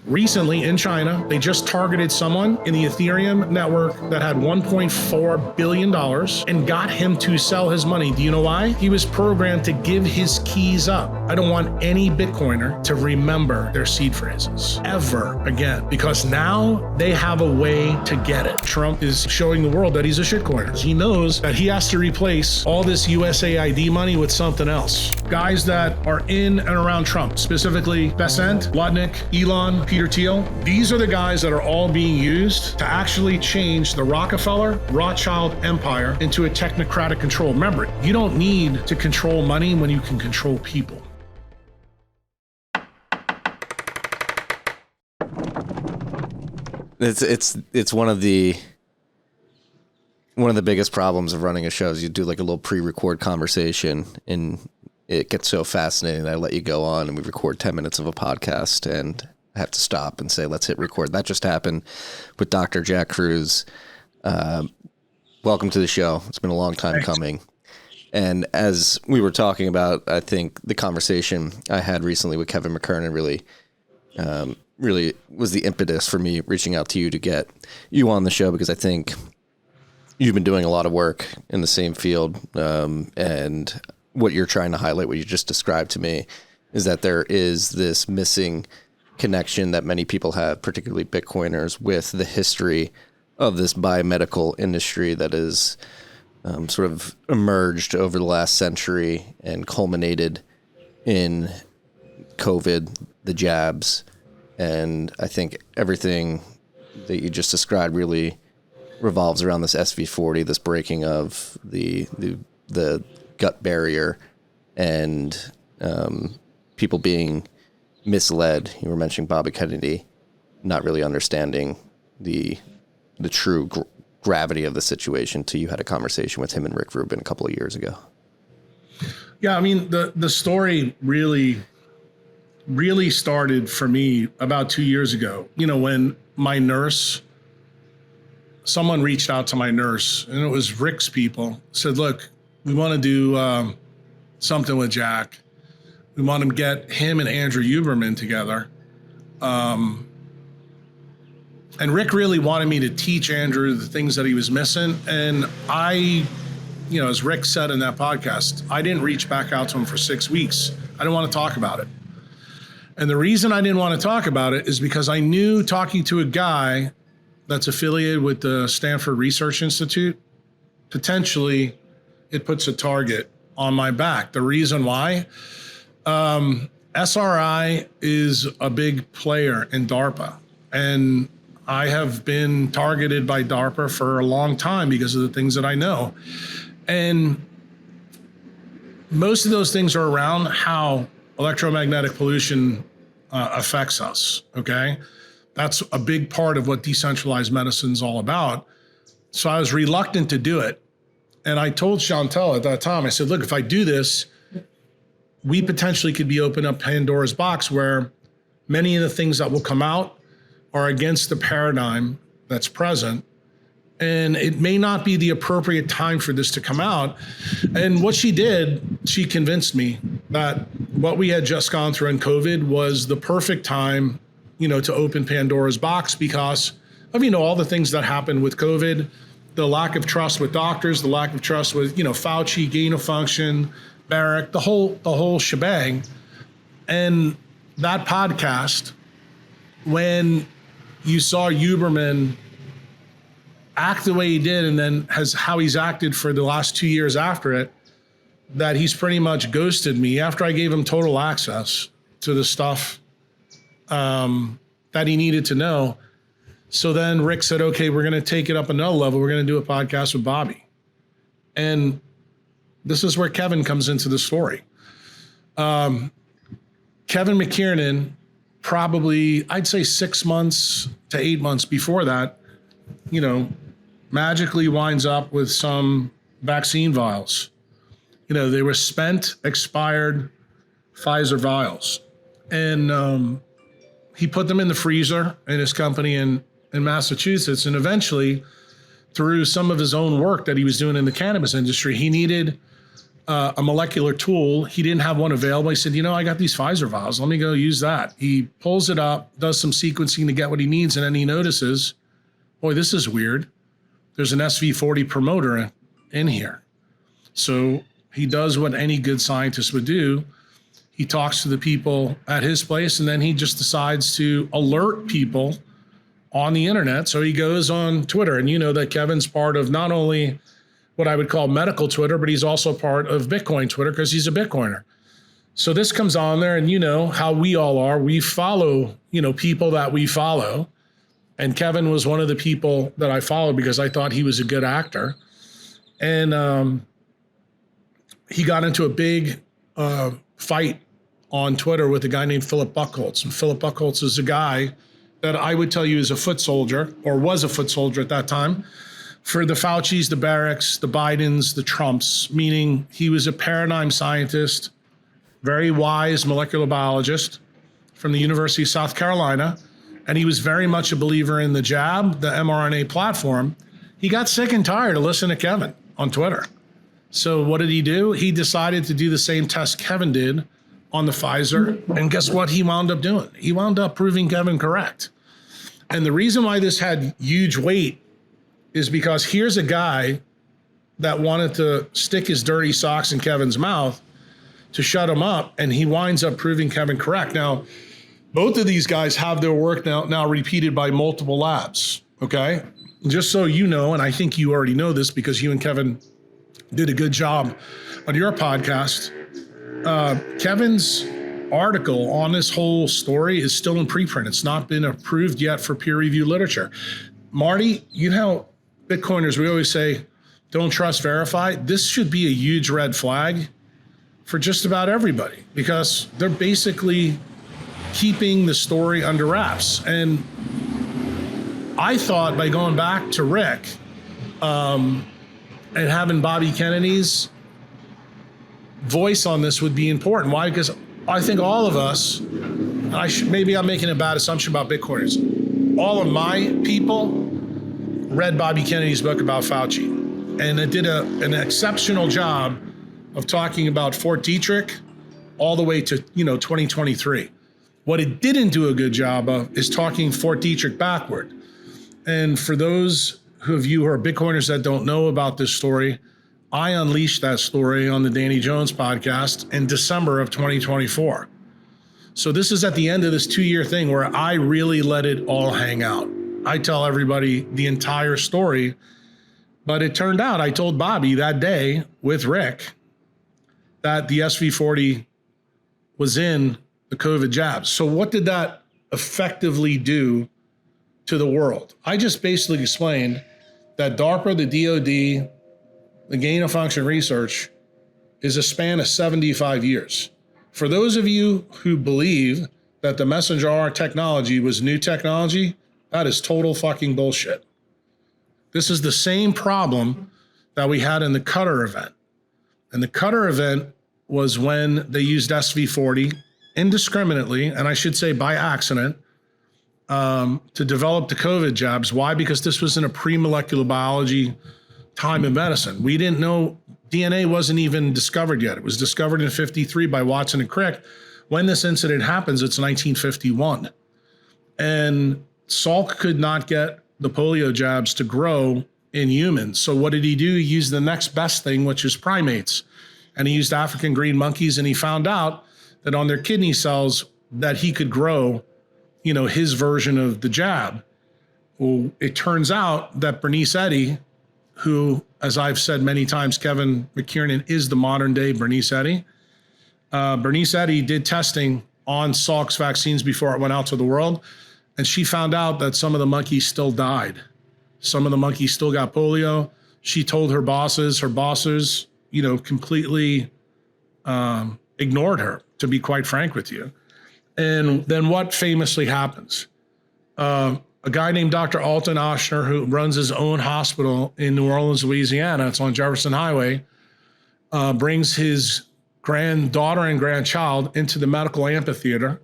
Recently in China, they just targeted someone in the Ethereum network that had $1.4 billion and got him to sell his money. Do you know why? He was programmed to give his keys up. I don't want any Bitcoiner to remember their seed phrases ever again, because now they have a way to get it. Trump is showing the world that he's a shitcoiner. He knows that he has to replace all this USAID money with something else. Guys that are in and around Trump, specifically Bessent, Lutnick, Elon, Peter Thiel, these are the guys that are all being used to actually change the Rockefeller, Rothschild empire into a technocratic control. Remember, you don't need to control money when you can control people. It's one of the biggest problems of running a show is you do like a little pre-record conversation and it gets so fascinating that I let you go on and we record 10 minutes of a podcast and I have to stop and say, let's hit record. That just happened with Dr. Jack Kruse. Welcome to the show. It's been a long time coming. And as we were talking about, I think the conversation I had recently with Kevin McKernan really was the impetus for me reaching out to you to get you on the show, because I think you've been doing a lot of work in the same field. And what you're trying to highlight, what you just described to me, is that there is this missing connection that many people have, particularly Bitcoiners, with the history of this biomedical industry that is sort of emerged over the last century and culminated in COVID, the jabs. And I think everything that you just described really revolves around this SV40, this breaking of the gut barrier and people being misled. You were mentioning Bobby Kennedy not really understanding the true gravity of the situation till you had a conversation with him and Rick Rubin a couple of years ago. Yeah, I mean, the story really started for me about 2 years ago. You know, when my nurse, someone reached out to my nurse, and it was Rick's people, said, look, we want to do something with Jack. We want to get him and Andrew Huberman together. And Rick really wanted me to teach Andrew the things that he was missing. And I, you know, as Rick said in that podcast, I didn't reach back out to him for 6 weeks. I didn't want to talk about it. And the reason I didn't want to talk about it is because I knew, talking to a guy that's affiliated with the Stanford Research Institute, potentially it puts a target on my back. The reason why? SRI is a big player in DARPA, and I have been targeted by DARPA for a long time because of the things that I know. And most of those things are around how electromagnetic pollution affects us, okay? That's a big part of what decentralized medicine is all about. So I was reluctant to do it. And I told Chantel at that time, I said, look, if I do this, we potentially could be opening up Pandora's box where many of the things that will come out are against the paradigm that's present. And it may not be the appropriate time for this to come out. And what she did, she convinced me that what we had just gone through in COVID was the perfect time, you know, to open Pandora's box because of, you know, all the things that happened with COVID, the lack of trust with doctors, the lack of trust with, you know, Fauci, gain of function, Barrick, the whole shebang. And that podcast, when you saw Huberman act the way he did, and then how he's acted for the last 2 years after it, that he's pretty much ghosted me after I gave him total access to the stuff that he needed to know. So then Rick said, okay, we're going to take it up another level. We're going to do a podcast with Bobby. And this is where Kevin comes into the story. Kevin McKernan, probably, I'd say 6 months to 8 months before that, you know, magically winds up with some vaccine vials. You know, they were spent, expired Pfizer vials. And he put them in the freezer in his company in Massachusetts. And eventually, through some of his own work that he was doing in the cannabis industry, he needed a molecular tool. He didn't have one available. He said, I got these Pfizer vials. Let me go use that. He pulls it up, does some sequencing to get what he needs, and then he notices, boy, this is weird. There's an SV40 promoter in here. So he does what any good scientist would do. He talks to the people at his place, and then he just decides to alert people on the internet. So he goes on Twitter, and you know that Kevin's part of not only what I would call medical Twitter, but he's also part of Bitcoin Twitter because he's a Bitcoiner. So this comes on there, and you know how we all are. We follow, people that we follow. And Kevin was one of the people that I followed because I thought he was a good actor. And he got into a big fight on Twitter with a guy named Philip Buchholz. And Philip Buchholz is a guy that I would tell you is a foot soldier, or was a foot soldier at that time, for the Faucis, the Barracks, the Bidens, the Trumps, meaning he was a paradigm scientist, very wise molecular biologist from the University of South Carolina. And he was very much a believer in the jab, the mRNA platform. He got sick and tired of listening to Kevin on Twitter. So what did he do? He decided to do the same test Kevin did on the Pfizer. And guess what he wound up doing? He wound up proving Kevin correct. And the reason why this had huge weight is because here's a guy that wanted to stick his dirty socks in Kevin's mouth to shut him up, and he winds up proving Kevin correct. Now, both of these guys have their work now repeated by multiple labs, okay? Just so you know, and I think you already know this because you and Kevin did a good job on your podcast, Kevin's article on this whole story is still in preprint. It's not been approved yet for peer-reviewed literature. Marty, you know, Bitcoiners, we always say, don't trust, verify. This should be a huge red flag for just about everybody because they're basically keeping the story under wraps. And I thought by going back to Rick and having Bobby Kennedy's voice on this would be important. Why? Because I think all of us, maybe I'm making a bad assumption about Bitcoiners, all of my people read Bobby Kennedy's book about Fauci, and it did an exceptional job of talking about Fort Detrick all the way to 2023. What it didn't do a good job of is talking Fort Detrick backward. And for those of you who are Bitcoiners that don't know about this story, I unleashed that story on the Danny Jones podcast in December of 2024. So this is at the end of this 2-year thing where I really let it all hang out. I tell everybody the entire story, but it turned out I told Bobby that day with Rick that the SV40 was in the COVID jabs. So what did that effectively do to the world? I just basically explained that DARPA, the DOD, the gain of function research is a span of 75 years. For those of you who believe that the messenger RNA technology was new technology, that is total fucking bullshit. This is the same problem that we had in the Qatar event. And the Qatar event was when they used SV40 indiscriminately, and I should say by accident, to develop the COVID jabs. Why? Because this was in a pre-molecular biology time in medicine. We didn't know, DNA wasn't even discovered yet. It was discovered in 53 by Watson and Crick. When this incident happens, it's 1951. And Salk could not get the polio jabs to grow in humans. So what did he do? He used the next best thing, which is primates. And he used African green monkeys, and he found out that on their kidney cells that he could grow, his version of the jab. Well, it turns out that Bernice Eddy, who, as I've said many times, Kevin McKernan is the modern day Bernice Eddy. Bernice Eddy did testing on Salk's vaccines before it went out to the world. And she found out that some of the monkeys still died. Some of the monkeys still got polio. She told her bosses, completely ignored her, to be quite frank with you. And then what famously happens? A guy named Dr. Alton Oshner, who runs his own hospital in New Orleans, Louisiana, it's on Jefferson Highway, brings his granddaughter and grandchild into the medical amphitheater,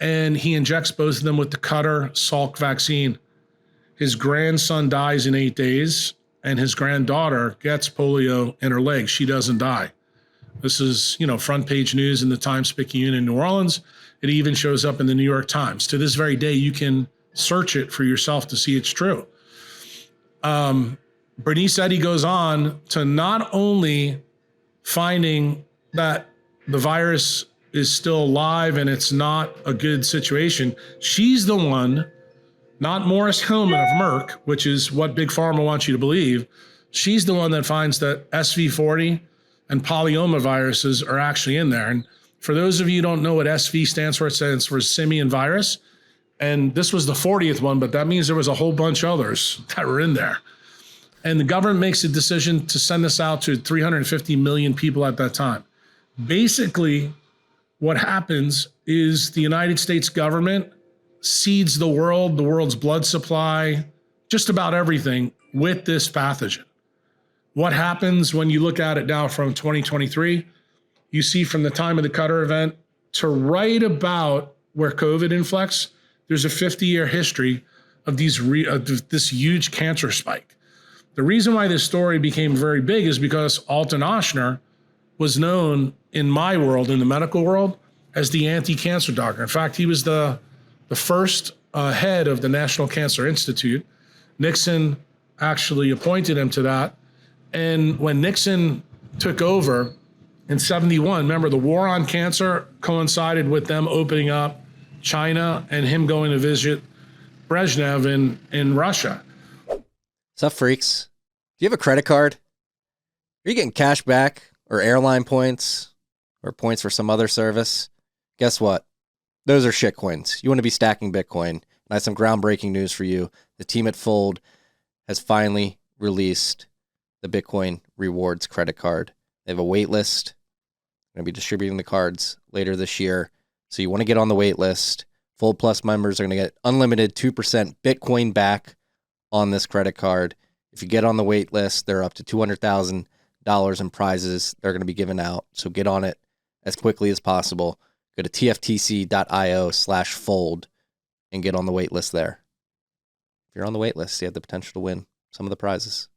and he injects both of them with the Qatar Salk vaccine. His grandson dies in 8 days, and his granddaughter gets polio in her leg. She doesn't die. This is, front page news in the Times-Picayune in New Orleans. It even shows up in the New York Times. To this very day, you can search it for yourself to see it's true. Bernice Eddy goes on to not only finding that the virus is still alive and it's not a good situation. She's the one, not Morris Hillman of Merck, which is what Big Pharma wants you to believe. She's the one that finds that SV40 and polyoma viruses are actually in there. And for those of you who don't know what SV stands for, it stands for simian virus. And this was the 40th one, but that means there was a whole bunch of others that were in there. And the government makes a decision to send this out to 350 million people at that time. Basically, what happens is the United States government seeds the world's blood supply, just about everything with this pathogen. What happens when you look at it now from 2023, you see from the time of the Qatar event to right about where COVID inflects, there's a 50-year history of this huge cancer spike. The reason why this story became very big is because Alton Ochsner was known in my world, in the medical world, as the anti-cancer doctor. In fact, he was the first head of the National Cancer Institute. Nixon actually appointed him to that. And when Nixon took over in 71, remember the war on cancer coincided with them opening up China and him going to visit Brezhnev in Russia. What's up, freaks? Do you have a credit card? Are you getting cash back or airline points or points for some other service? Guess what? Those are shitcoins. You want to be stacking Bitcoin. And I have some groundbreaking news for you. The team at Fold has finally released the Bitcoin Rewards credit card. They have a wait list. They're going to be distributing the cards later this year. So you want to get on the wait list. Fold Plus members are going to get unlimited 2% Bitcoin back on this credit card. If you get on the wait list, they're up to $200,000 in prizes they're going to be given out. So get on it as quickly as possible. Go to tftc.io/fold and get on the wait list there. If you're on the wait list, you have the potential to win some of the prizes.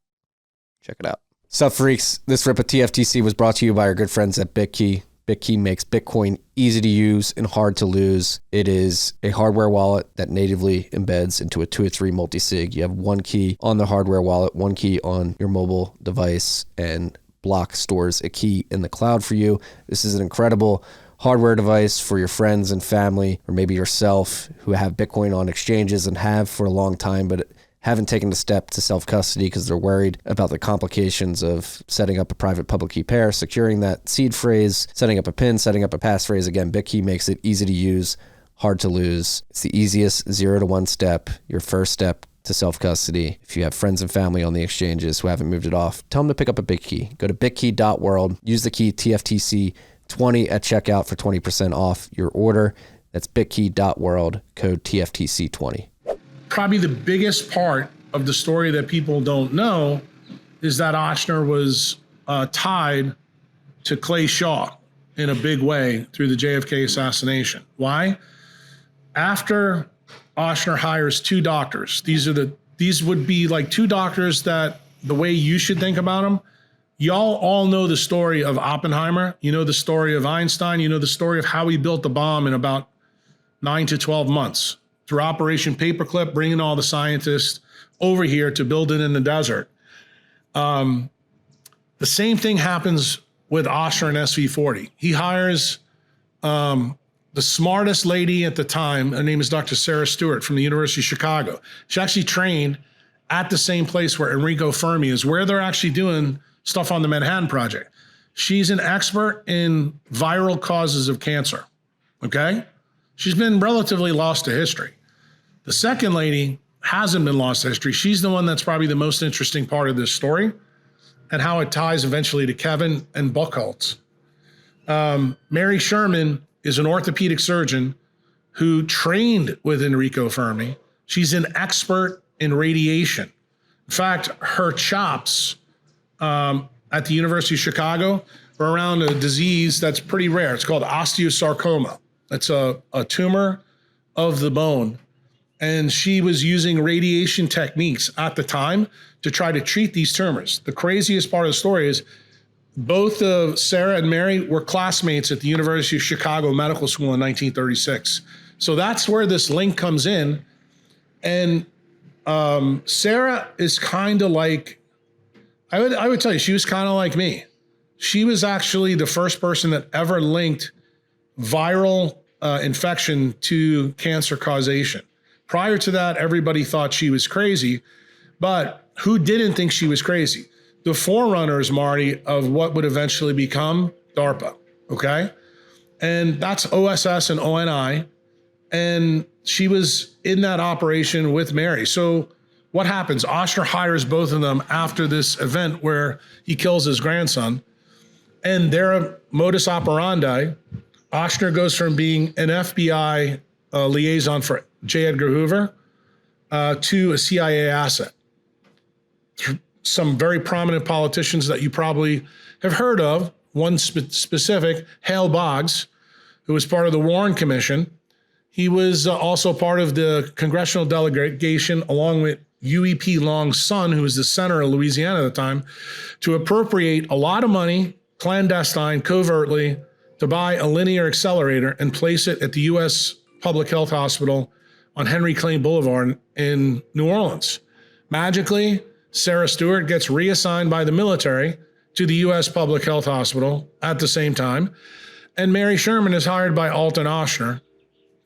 Check it out. Sup, freaks? This rip of TFTC was brought to you by our good friends at Bitkey. Bitkey makes Bitcoin easy to use and hard to lose. It is a hardware wallet that natively embeds into a 2 or 3 multi-sig. You have one key on the hardware wallet, one key on your mobile device, and Block stores a key in the cloud for you. This is an incredible hardware device for your friends and family, or maybe yourself, who have Bitcoin on exchanges and have for a long time, but haven't taken the step to self-custody because they're worried about the complications of setting up a private public key pair, securing that seed phrase, setting up a PIN, setting up a passphrase. Again, Bitkey makes it easy to use, hard to lose. It's the easiest 0 to 1 step, your first step to self-custody. If you have friends and family on the exchanges who haven't moved it off, tell them to pick up a Bitkey. Go to bitkey.world, use the key TFTC20 at checkout for 20% off your order. That's bitkey.world, code TFTC20. Probably the biggest part of the story that people don't know is that Ochsner was tied to Clay Shaw in a big way through the JFK assassination. Why? After Ochsner hires 2 doctors, these would be like 2 doctors that the way you should think about them, y'all all know the story of Oppenheimer. You know the story of Einstein. You know the story of how he built the bomb in about 9 to 12 months. Through Operation Paperclip, bringing all the scientists over here to build it in the desert. The same thing happens with Ochsner and SV40. He hires the smartest lady at the time. Her name is Dr. Sarah Stewart from the University of Chicago. She actually trained at the same place where Enrico Fermi is, where they're actually doing stuff on the Manhattan Project. She's an expert in viral causes of cancer, okay? She's been relatively lost to history. The second lady hasn't been lost to history. She's the one that's probably the most interesting part of this story and how it ties eventually to Kevin and Buchholz. Mary Sherman is an orthopedic surgeon who trained with Enrico Fermi. She's an expert in radiation. In fact, her chops at the University of Chicago are around a disease that's pretty rare. It's called osteosarcoma. It's a tumor of the bone. And she was using radiation techniques at the time to try to treat these tumors. The craziest part of the story is both Sarah and Mary were classmates at the University of Chicago Medical School in 1936. So that's where this link comes in. And Sarah is kind of like, I would tell you, she was kind of like me. She was actually the first person that ever linked viral infection to cancer causation. Prior to that, everybody thought she was crazy, but who didn't think she was crazy? The forerunners, Marty, of what would eventually become DARPA, okay? And that's OSS and ONI, and she was in that operation with Mary. So what happens? Oshner hires both of them after this event where he kills his grandson, and their modus operandi, Oshner goes from being an FBI liaison for J. Edgar Hoover to a CIA asset. Some very prominent politicians that you probably have heard of, one specific, Hale Boggs, who was part of the Warren Commission. He was also part of the congressional delegation, along with UEP Long's son, who was the senator of Louisiana at the time, to appropriate a lot of money, clandestine, covertly, to buy a linear accelerator and place it at the U.S. Public Health Hospital on Henry Clay Boulevard in New Orleans. Magically, Sarah Stewart gets reassigned by the military to the U.S. Public Health Hospital at the same time, and Mary Sherman is hired by Alton Oshner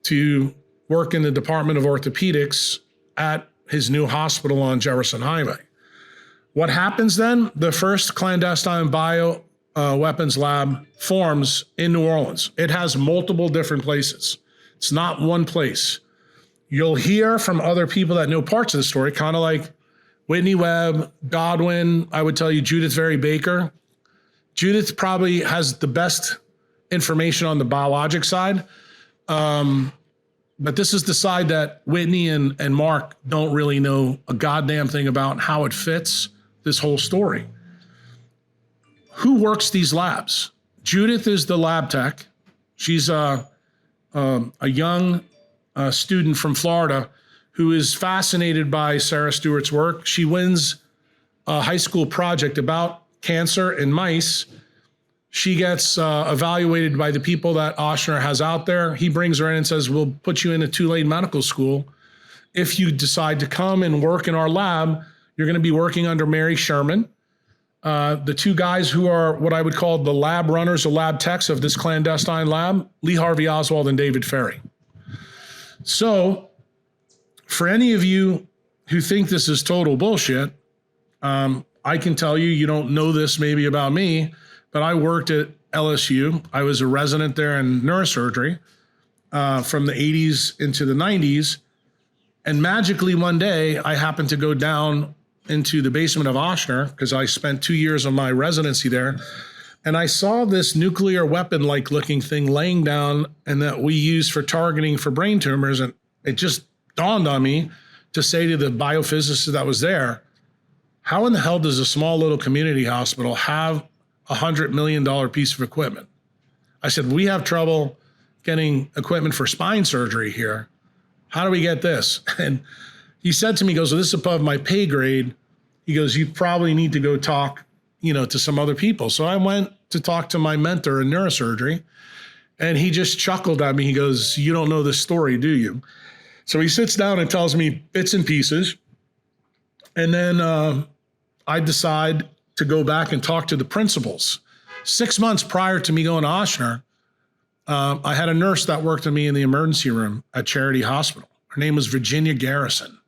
to work in the Department of Orthopedics at his new hospital on Jefferson Highway. What happens then? The first clandestine weapons lab forms in New Orleans. It has multiple different places. It's not one place. You'll hear from other people that know parts of the story, kind of like Whitney Webb, Godwin, I would tell you Judith Very Baker. Judith probably has the best information on the biologic side. But this is the side that Whitney and Mark don't really know a goddamn thing about how it fits this whole story. Who works these labs? Judith is the lab tech. She's a young student from Florida who is fascinated by Sarah Stewart's work. She wins a high school project about cancer in mice. She gets evaluated by the people that Oshner has out there. He brings her in and says, we'll put you in a Tulane medical school. If you decide to come and work in our lab, you're going to be working under Mary Sherman. The two guys who are what I would call the lab runners or lab techs of this clandestine lab, Lee Harvey Oswald and David Ferry. So for any of you who think this is total bullshit, I can tell you, you don't know this maybe about me, but I worked at LSU. I was a resident there in neurosurgery from the 80s into the 90s. And magically one day I happened to go down into the basement of Oshner because I spent 2 years of my residency there. And I saw this nuclear weapon-like looking thing laying down and that we use for targeting for brain tumors. And it just dawned on me to say to the biophysicist that was there, how in the hell does a small little community hospital have $100 million piece of equipment? I said, we have trouble getting equipment for spine surgery here. How do we get this? And he said to me, he goes, well, this is above my pay grade. He goes, you probably need to go talk, to some other people. So I went to talk to my mentor in neurosurgery, and he just chuckled at me. He goes, you don't know this story, do you? So he sits down and tells me bits and pieces. And then I decide to go back and talk to the principals. 6 months prior to me going to Oshner, I had a nurse that worked with me in the emergency room at Charity Hospital. Her name was Virginia Garrison.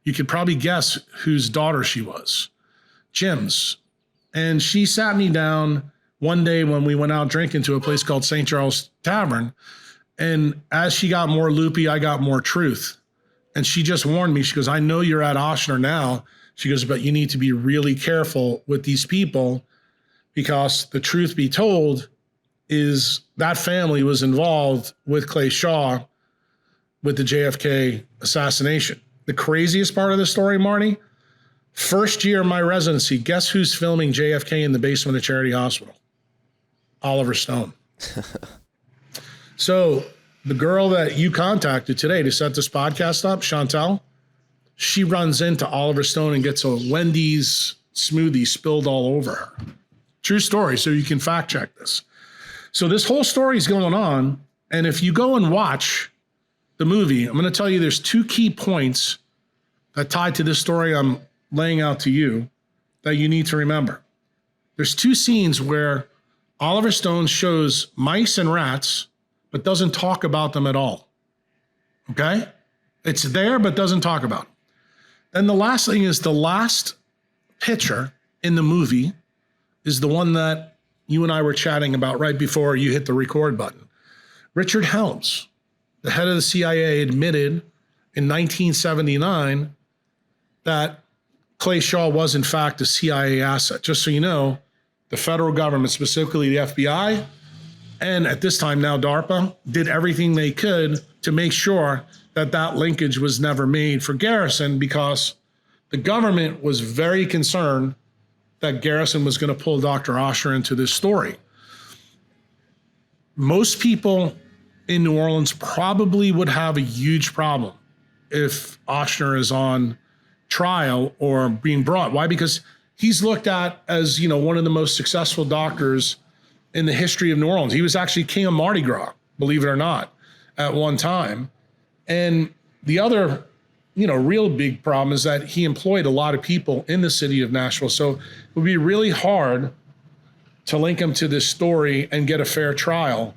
You could probably guess whose daughter she was, Jim's. And she sat me down one day when we went out drinking to a place called St. Charles Tavern. And as she got more loopy, I got more truth. And she just warned me. She goes, I know you're at Oshner now. She goes, but you need to be really careful with these people because the truth be told is that family was involved with Clay Shaw with the JFK assassination. The craziest part of the story, Marty, first year of my residency, guess who's filming JFK in the basement of Charity Hospital? Oliver Stone. So the girl that you contacted today to set this podcast up, Chantel, she runs into Oliver Stone and gets a Wendy's smoothie spilled all over her. True story. So you can fact check this. So this whole story is going on. And if you go and watch the movie, I'm going to tell you there's two key points that tie to this story I'm laying out to you that you need to remember. There's two scenes where Oliver Stone shows mice and rats, but doesn't talk about them at all. Okay? It's there, but doesn't talk about them. And the last thing is the last picture in the movie is the one that you and I were chatting about right before you hit the record button. Richard Helms, the head of the CIA, admitted in 1979 that Clay Shaw was in fact a CIA asset. Just so you know, the federal government, specifically the FBI, and at this time now DARPA, did everything they could to make sure that that linkage was never made for Garrison, because the government was very concerned that Garrison was going to pull Dr. Oshner into this story. Most people in New Orleans probably would have a huge problem if Oshner is on trial or being brought. Why? Because he's looked at as, you know, one of the most successful doctors in the history of New Orleans. He was actually king of Mardi Gras, believe it or not, at one time. And the other, you know, real big problem is that he employed a lot of people in the city of Nashville. So it would be really hard to link him to this story and get a fair trial,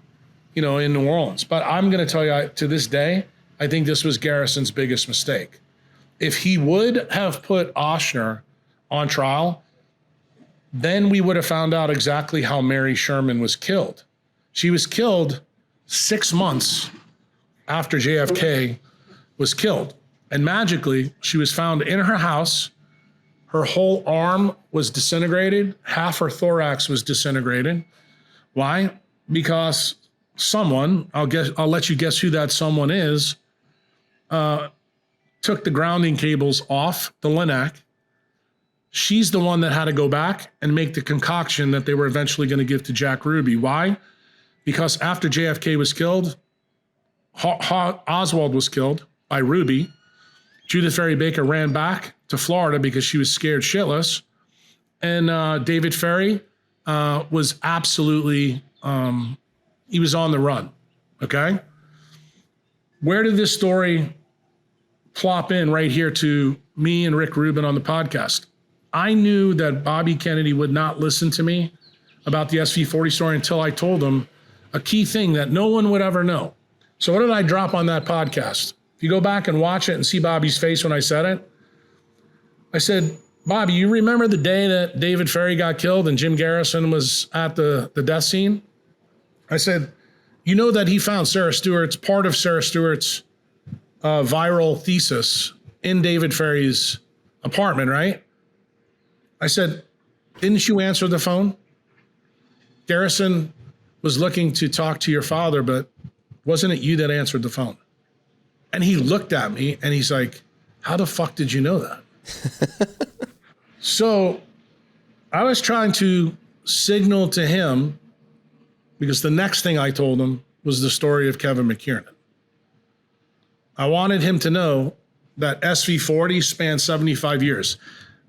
you know, in New Orleans. But I'm going to tell you, to this day, I think this was Garrison's biggest mistake. If he would have put Oshner on trial, then we would have found out exactly how Mary Sherman was killed. She was killed 6 months after JFK was killed. And magically, she was found in her house. Her whole arm was disintegrated. Half her thorax was disintegrated. Why? Because someone, I'll let you guess who that someone is, took the grounding cables off the Linac. She's the one that had to go back and make the concoction that they were eventually going to give to Jack Ruby. Why? Because after JFK was killed, Oswald was killed by Ruby. Judith Ferry Baker ran back to Florida because she was scared shitless. And David Ferry was absolutely, he was on the run, okay? Where did this story plop in? Right here to me and Rick Rubin on the podcast. I knew that Bobby Kennedy would not listen to me about the SV40 story until I told him a key thing that no one would ever know. So what did I drop on that podcast? If you go back and watch it and see Bobby's face when I said it, I said, Bobby, you remember the day that David Ferry got killed and Jim Garrison was at the death scene? I said, you know that he found Sarah Stewart's, part of Sarah Stewart's viral thesis in David Ferry's apartment, right? I said, didn't you answer the phone? Garrison was looking to talk to your father, but wasn't it you that answered the phone? And he looked at me and he's like, how the fuck did you know that? So I was trying to signal to him, because the next thing I told him was the story of Kevin McKernan. I wanted him to know that SV40 spanned 75 years.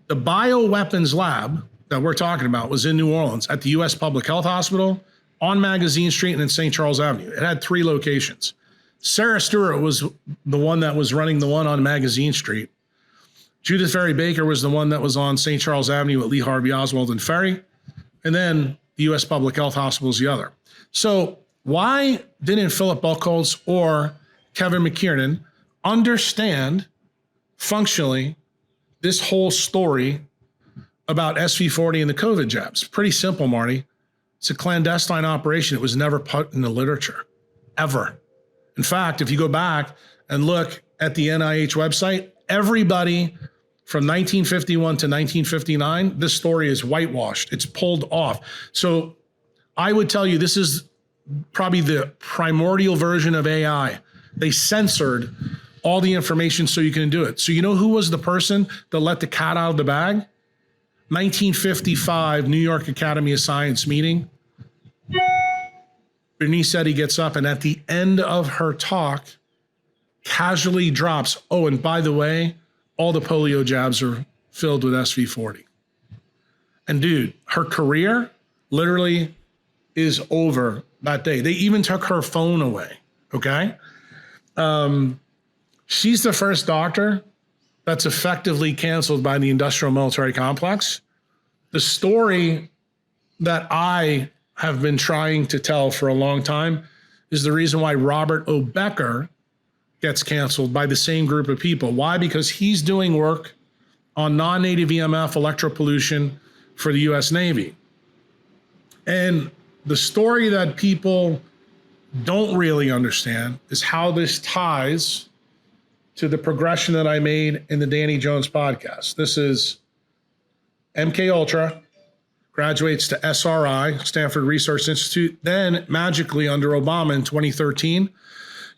The bioweapons lab that we're talking about was in New Orleans at the U.S. Public Health Hospital, on Magazine Street, and in St. Charles Avenue. It had 3 locations. Sarah Stewart was the one that was running the one on Magazine Street. Judith Ferry Baker was the one that was on St. Charles Avenue with Lee Harvey Oswald and Ferry. And then the U.S. Public Health Hospital is the other. So why didn't Philip Buchholz or Kevin McKernan understand functionally this whole story about SV40 and the COVID jabs? Pretty simple, Marty. It's a clandestine operation. It was never put in the literature, ever. In fact, if you go back and look at the NIH website, everybody from 1951 to 1959, this story is whitewashed. It's pulled off. So I would tell you, this is probably the primordial version of AI. They censored all the information so you can do it. So you know who was the person that let the cat out of the bag? 1955 New York Academy of Science meeting. Bernice Eddy gets up and at the end of her talk casually drops, oh, and by the way, all the polio jabs are filled with SV40. And dude, her career literally is over that day. They even took her phone away, okay? She's the first doctor that's effectively canceled by the industrial military complex. The story that I have been trying to tell for a long time is the reason why Robert O. Becker gets canceled by the same group of people. Why? Because he's doing work on non-native EMF electropollution for the US Navy. And the story that people don't really understand is how this ties to the progression that I made in the Danny Jones podcast. This is MK Ultra, graduates to SRI, Stanford Research Institute. Then magically under Obama in 2013,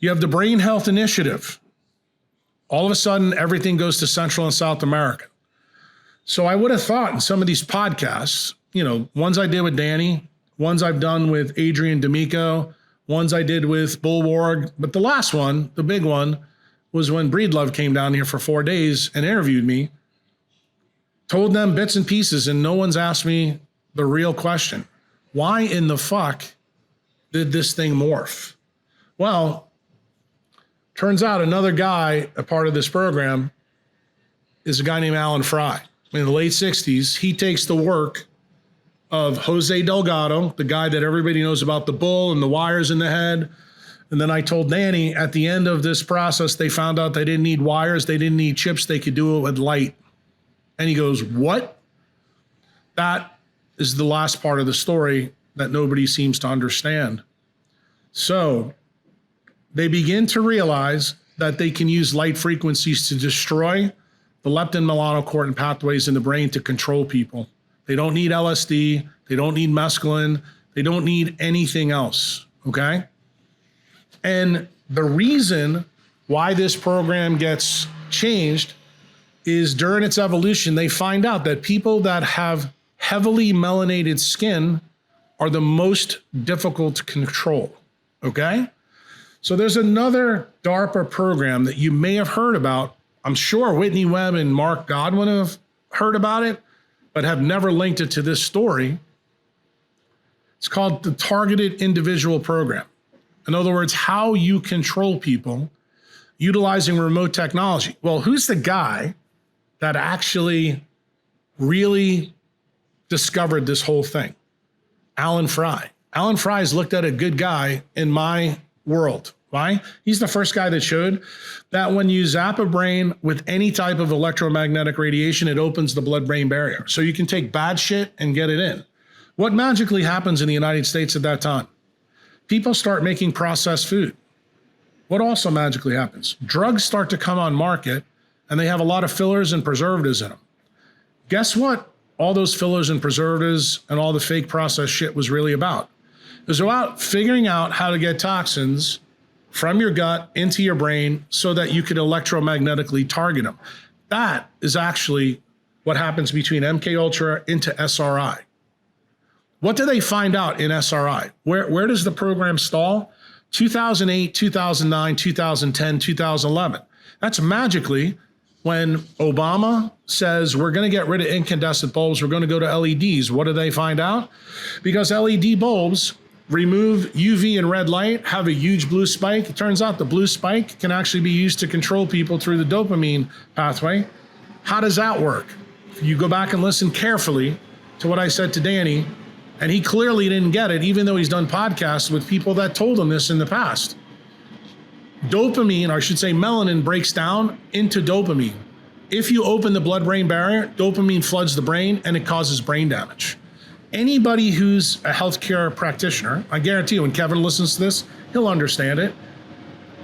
you have the Brain Health Initiative. All of a sudden, everything goes to Central and South America. So I would have thought in some of these podcasts, ones I did with Danny, ones I've done with Adrian D'Amico, ones I did with Bulwark, but the last one, the big one, was when Breedlove came down here for 4 days and interviewed me, told them bits and pieces, and no one's asked me the real question. Why in the fuck did this thing morph? Well, turns out another guy, a part of this program, is a guy named Alan Fry. In the late 60s, he takes the work of Jose Delgado, the guy that everybody knows about the bull and the wires in the head. And then I told Danny at the end of this process, they found out they didn't need wires, they didn't need chips, they could do it with light. And he goes, what? That is the last part of the story that nobody seems to understand. So they begin to realize that they can use light frequencies to destroy the leptin melanocortin pathways in the brain to control people. They don't need LSD. They don't need mescaline. They don't need anything else, okay? And the reason why this program gets changed is during its evolution, they find out that people that have heavily melanated skin are the most difficult to control, okay? So there's another DARPA program that you may have heard about. I'm sure Whitney Webb and Mark Godwin have heard about it, but have never linked it to this story. It's called the Targeted Individual Program. In other words, how you control people utilizing remote technology. Well, who's the guy that actually really discovered this whole thing? Alan Fry. Alan Fry is looked at a good guy in my world. Why? He's the first guy that showed that when you zap a brain with any type of electromagnetic radiation, it opens the blood-brain barrier. So you can take bad shit and get it in. What magically happens in the United States at that time? People start making processed food. What also magically happens? Drugs start to come on market, and they have a lot of fillers and preservatives in them. Guess what all those fillers and preservatives and all the fake processed shit was really about? It was about figuring out how to get toxins from your gut into your brain so that you could electromagnetically target them. That is actually what happens between MK Ultra into SRI. What do they find out in SRI? Where does the program stall? 2008, 2009, 2010, 2011. That's magically when Obama says we're going to get rid of incandescent bulbs, we're going to go to LEDs. What do they find out? Because LED bulbs remove UV and red light, have a huge blue spike. It turns out the blue spike can actually be used to control people through the dopamine pathway. How does that work? You go back and listen carefully to what I said to Danny, and he clearly didn't get it, even though he's done podcasts with people that told him this in the past. Dopamine, or I should say melanin, breaks down into dopamine. If you open the blood-brain barrier, dopamine floods the brain and it causes brain damage. Anybody who's a healthcare practitioner, I guarantee you when Kevin listens to this, he'll understand it,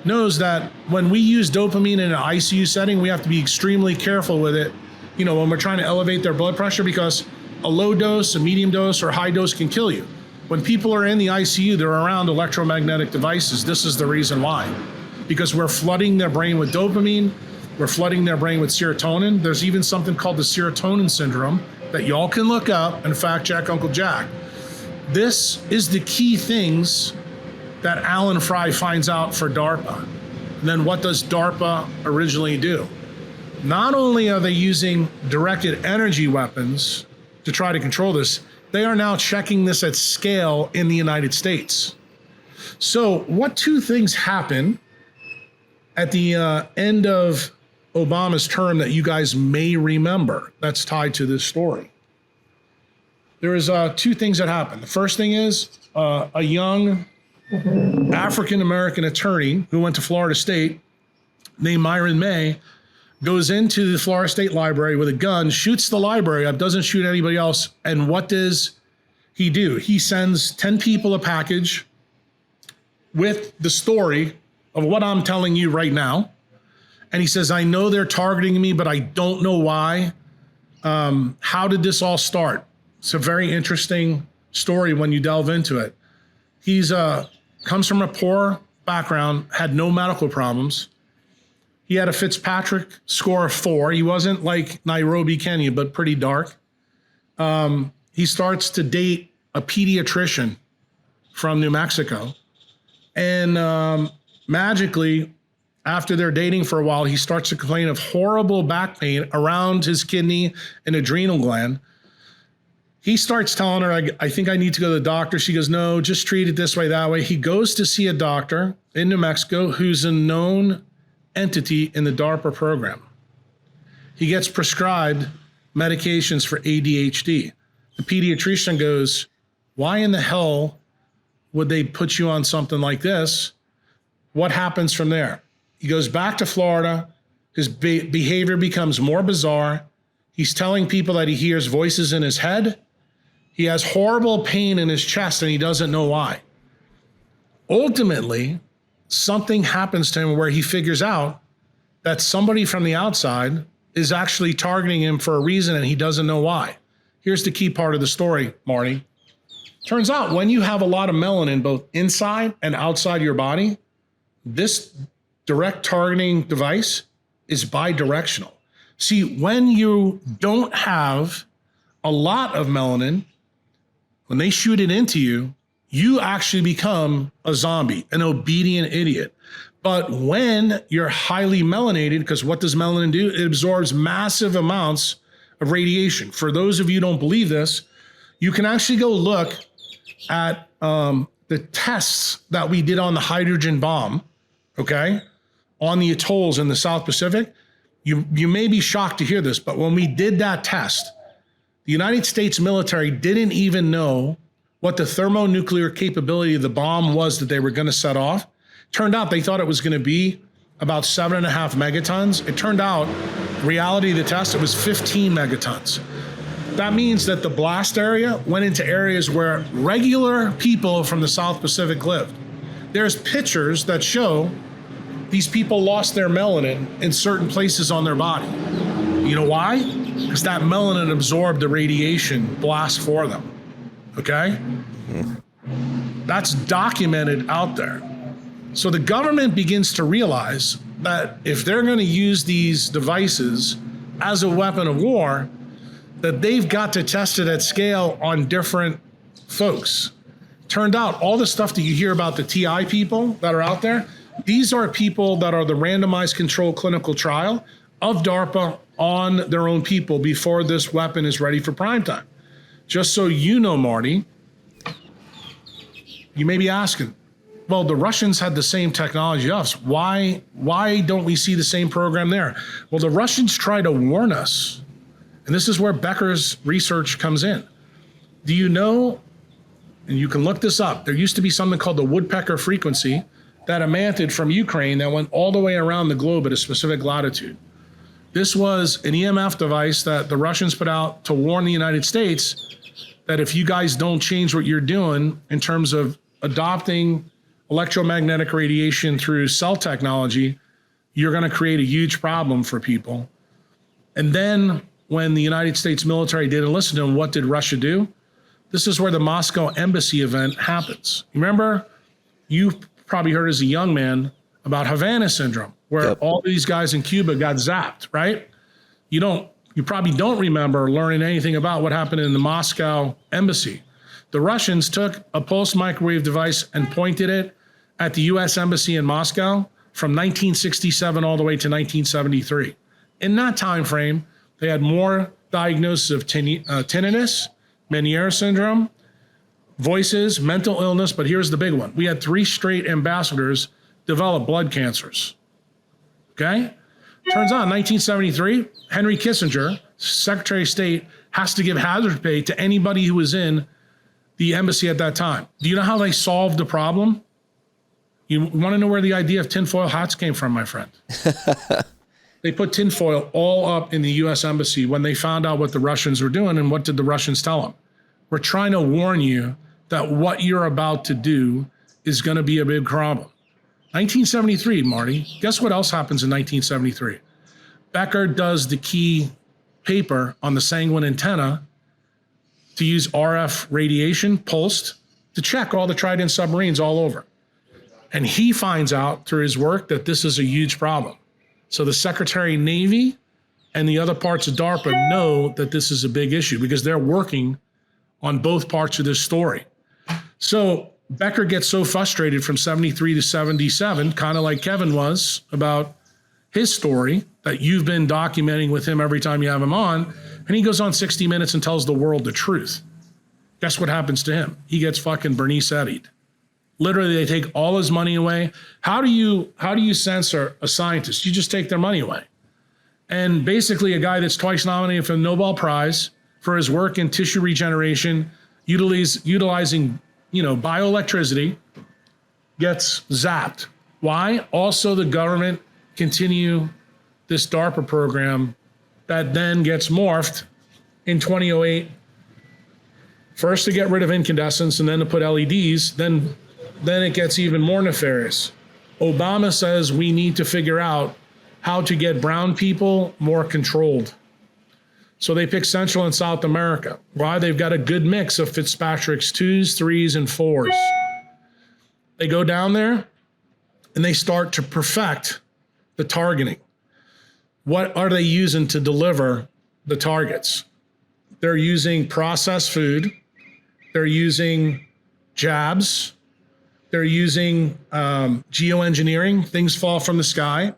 knows that when we use dopamine in an ICU setting, we have to be extremely careful with it, when we're trying to elevate their blood pressure, because a low dose, a medium dose, or a high dose can kill you. When people are in the ICU, they're around electromagnetic devices. This is the reason why. Because we're flooding their brain with dopamine, we're flooding their brain with serotonin. There's even something called the serotonin syndrome that y'all can look up and fact check Uncle Jack. This is the key things that Alan Fry finds out for DARPA. And then what does DARPA originally do? Not only are they using directed energy weapons to try to control this, They are now checking this at scale in the United States. So what two things happen at the end of Obama's term that you guys may remember that's tied to this story? There is two things that happen. The first thing is a young African-American attorney who went to Florida State named Myron May goes into the Florida State Library with a gun, shoots the library up, doesn't shoot anybody else. And what does he do? He sends 10 people a package with the story of what I'm telling you right now. And he says, I know they're targeting me, but I don't know why. How did this all start? It's a very interesting story when you delve into it. He's comes from a poor background, had no medical problems. He had a Fitzpatrick score of 4. He wasn't like Nairobi, Kenya, but pretty dark. He starts to date a pediatrician from New Mexico. And magically, after they're dating for a while, he starts to complain of horrible back pain around his kidney and adrenal gland. He starts telling her, I think I need to go to the doctor. She goes, no, just treat it this way, that way. He goes to see a doctor in New Mexico who's a known entity in the DARPA program. He gets prescribed medications for ADHD. The pediatrician goes, why in the hell would they put you on something like this? What happens from there? He goes back to Florida. His behavior becomes more bizarre. He's telling people that he hears voices in his head. He has horrible pain in his chest and he doesn't know why. Ultimately, something happens to him where he figures out that somebody from the outside is actually targeting him for a reason and he doesn't know why. Here's the key part of the story, Marty. Turns out when you have a lot of melanin both inside and outside your body, this direct targeting device is bidirectional. See, when you don't have a lot of melanin, when they shoot it into you, you actually become a zombie, an obedient idiot. But when you're highly melanated, because what does melanin do? It absorbs massive amounts of radiation. For those of you who don't believe this, you can actually go look at the tests that we did on the hydrogen bomb, okay, on the atolls in the South Pacific. You may be shocked to hear this, but when we did that test, the United States military didn't even know what the thermonuclear capability of the bomb was that they were going to set off. Turned out they thought it was going to be about 7.5 megatons. It turned out, reality of the test, it was 15 megatons. That means that the blast area went into areas where regular people from the South Pacific lived. There's pictures that show these people lost their melanin in certain places on their body. You know why? Because that melanin absorbed the radiation blast for them. Okay? That's documented out there. So the government begins to realize that if they're going to use these devices as a weapon of war, that they've got to test it at scale on different folks. Turned out all the stuff that you hear about the TI people that are out there, these are people that are the randomized controlled clinical trial of DARPA on their own people before this weapon is ready for prime time. Just so you know, Marty, you may be asking, well, the Russians had the same technology as us. Why don't we see the same program there? Well, the Russians try to warn us. And this is where Becker's research comes in. Do you know, and you can look this up, there used to be something called the woodpecker frequency that emitted from Ukraine that went all the way around the globe at a specific latitude. This was an EMF device that the Russians put out to warn the United States that if you guys don't change what you're doing in terms of adopting electromagnetic radiation through cell technology, you're going to create a huge problem for people. And then when the United States military didn't listen to them, what did Russia do? This is where the Moscow embassy event happens. Remember, you probably heard as a young man about Havana syndrome, where all these guys in Cuba got zapped, right? You probably don't remember learning anything about what happened in the Moscow embassy. The Russians took a pulse microwave device and pointed it at the US embassy in Moscow from 1967 all the way to 1973. In that time frame, they had more diagnosis of tinnitus Meniere syndrome, voices, mental illness, but here's the big one. We had 3 straight ambassadors develop blood cancers. Okay? Turns out in 1973, Henry Kissinger, Secretary of State, has to give hazard pay to anybody who was in the embassy at that time. Do you know how they solved the problem? You want to know where the idea of tinfoil hats came from, my friend? They put tinfoil all up in the U.S. Embassy when they found out what the Russians were doing. And what did the Russians tell them? We're trying to warn you that what you're about to do is going to be a big problem. 1973, Marty, guess what else happens in 1973? Becker does the key paper on the sanguine antenna to use RF radiation pulsed to check all the Trident submarines all over. And he finds out through his work that this is a huge problem. So the Secretary of Navy and the other parts of DARPA know that this is a big issue because they're working on both parts of this story. So Becker gets so frustrated from 73 to 77, kind of like Kevin was about his story that you've been documenting with him every time you have him on. And he goes on 60 Minutes and tells the world the truth. Guess what happens to him? He gets fucking Bernice Eddied. Literally, they take all his money away. How do you censor a scientist? You just take their money away. And basically, a guy that's twice nominated for the Nobel Prize for his work in tissue regeneration, utilizing bioelectricity, gets zapped. Why? Also, the government continue this DARPA program that then gets morphed in 2008, first to get rid of incandescents and then to put LEDs, then it gets even more nefarious. Obama says we need to figure out how to get brown people more controlled. So they pick Central and South America. Why? They've got a good mix of Fitzpatrick's 2s, 3s, and 4s. They go down there and they start to perfect the targeting. What are they using to deliver the targets? They're using processed food. They're using jabs. They're using geoengineering. Things fall from the sky.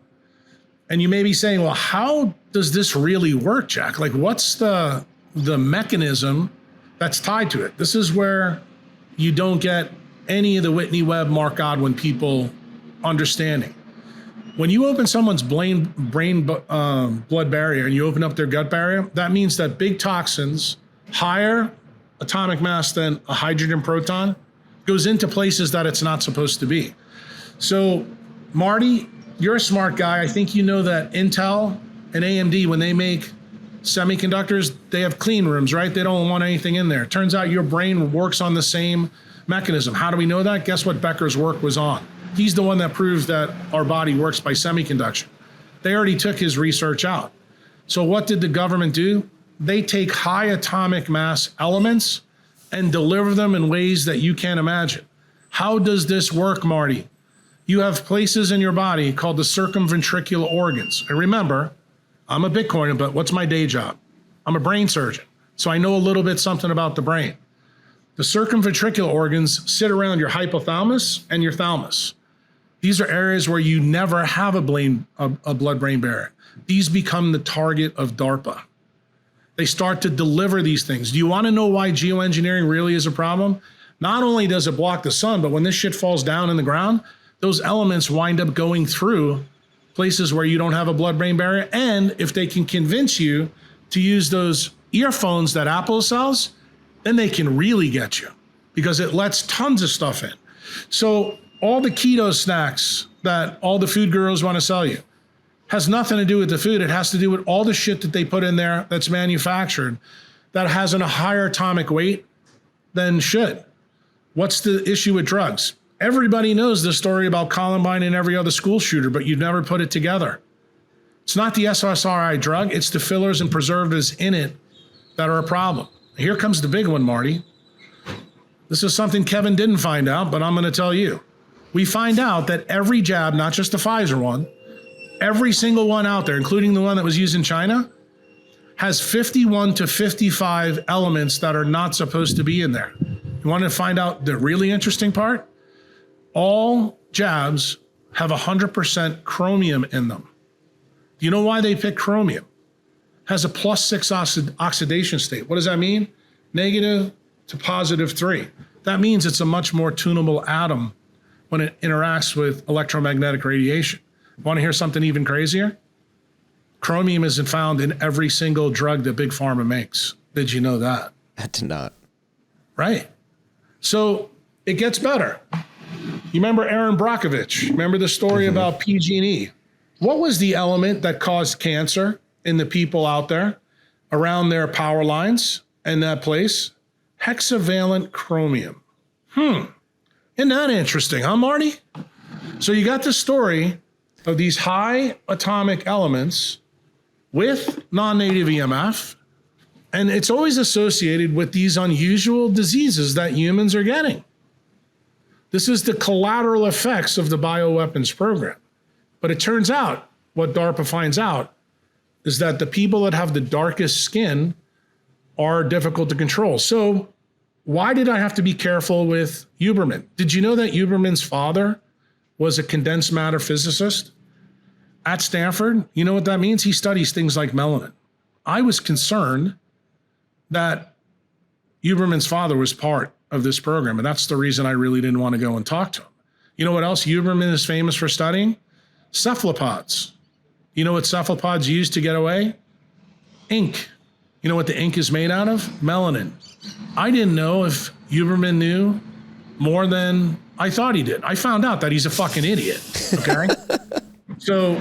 And you may be saying, well, how does this really work, Jack? Like, what's the mechanism that's tied to it? This is where you don't get any of the Whitney Webb, Mark Godwin people understanding. When you open someone's brain blood barrier and you open up their gut barrier, that means that big toxins, higher atomic mass than a hydrogen proton, goes into places that it's not supposed to be. So, Marty, you're a smart guy. I think you know that Intel and AMD, when they make semiconductors, they have clean rooms, right? They don't want anything in there. Turns out your brain works on the same mechanism. How do we know that? Guess what Becker's work was on? He's the one that proves that our body works by semiconduction. They already took his research out. So what did the government do? They take high atomic mass elements and deliver them in ways that you can't imagine. How does this work, Marty? You have places in your body called the circumventricular organs. And remember, I'm a Bitcoiner, but what's my day job? I'm a brain surgeon. So I know a little bit something about the brain. The circumventricular organs sit around your hypothalamus and your thalamus. These are areas where you never have a blood-brain barrier. These become the target of DARPA. They start to deliver these things. Do you want to know why geoengineering really is a problem? Not only does it block the sun, but when this shit falls down in the ground, those elements wind up going through places where you don't have a blood-brain barrier. And if they can convince you to use those earphones that Apple sells, then they can really get you because it lets tons of stuff in. So all the keto snacks that all the food gurus want to sell you has nothing to do with the food. It has to do with all the shit that they put in there that's manufactured that has a higher atomic weight than should. What's the issue with drugs? Everybody knows the story about Columbine and every other school shooter, but you've never put it together. It's not the SSRI drug, it's the fillers and preservatives in it that are a problem. Here comes the big one, Marty. This is something Kevin didn't find out, but I'm going to tell you. We find out that every jab, not just the Pfizer one, every single one out there, including the one that was used in China, has 51 to 55 elements that are not supposed to be in there. You want to find out the really interesting part? All jabs have 100% chromium in them. Do you know why they pick chromium? It has a +6 oxidation state. What does that mean? negative to positive 3. That means it's a much more tunable atom when it interacts with electromagnetic radiation. Want to hear something even crazier? Chromium isn't found in every single drug that Big Pharma makes. Did you know that? I did not. Right. So it gets better. You remember Aaron Brockovich? Remember the story about PG&E? What was the element that caused cancer in the people out there around their power lines in that place? Hexavalent chromium. Isn't that interesting, huh, Marty? So you got the story of these high atomic elements with non-native EMF, and it's always associated with these unusual diseases that humans are getting. This is the collateral effects of the bioweapons program. But it turns out, what DARPA finds out, is that the people that have the darkest skin are difficult to control. So why did I have to be careful with Huberman? Did you know that Huberman's father was a condensed matter physicist at Stanford? You know what that means? He studies things like melanin. I was concerned that Huberman's father was part of this program, and that's the reason I really didn't want to go and talk to him. You know what else Huberman is famous for studying? Cephalopods. You know what cephalopods use to get away? Ink. You know what the ink is made out of? Melanin. I didn't know if Huberman knew more than I thought he did. I found out that he's a fucking idiot, okay? So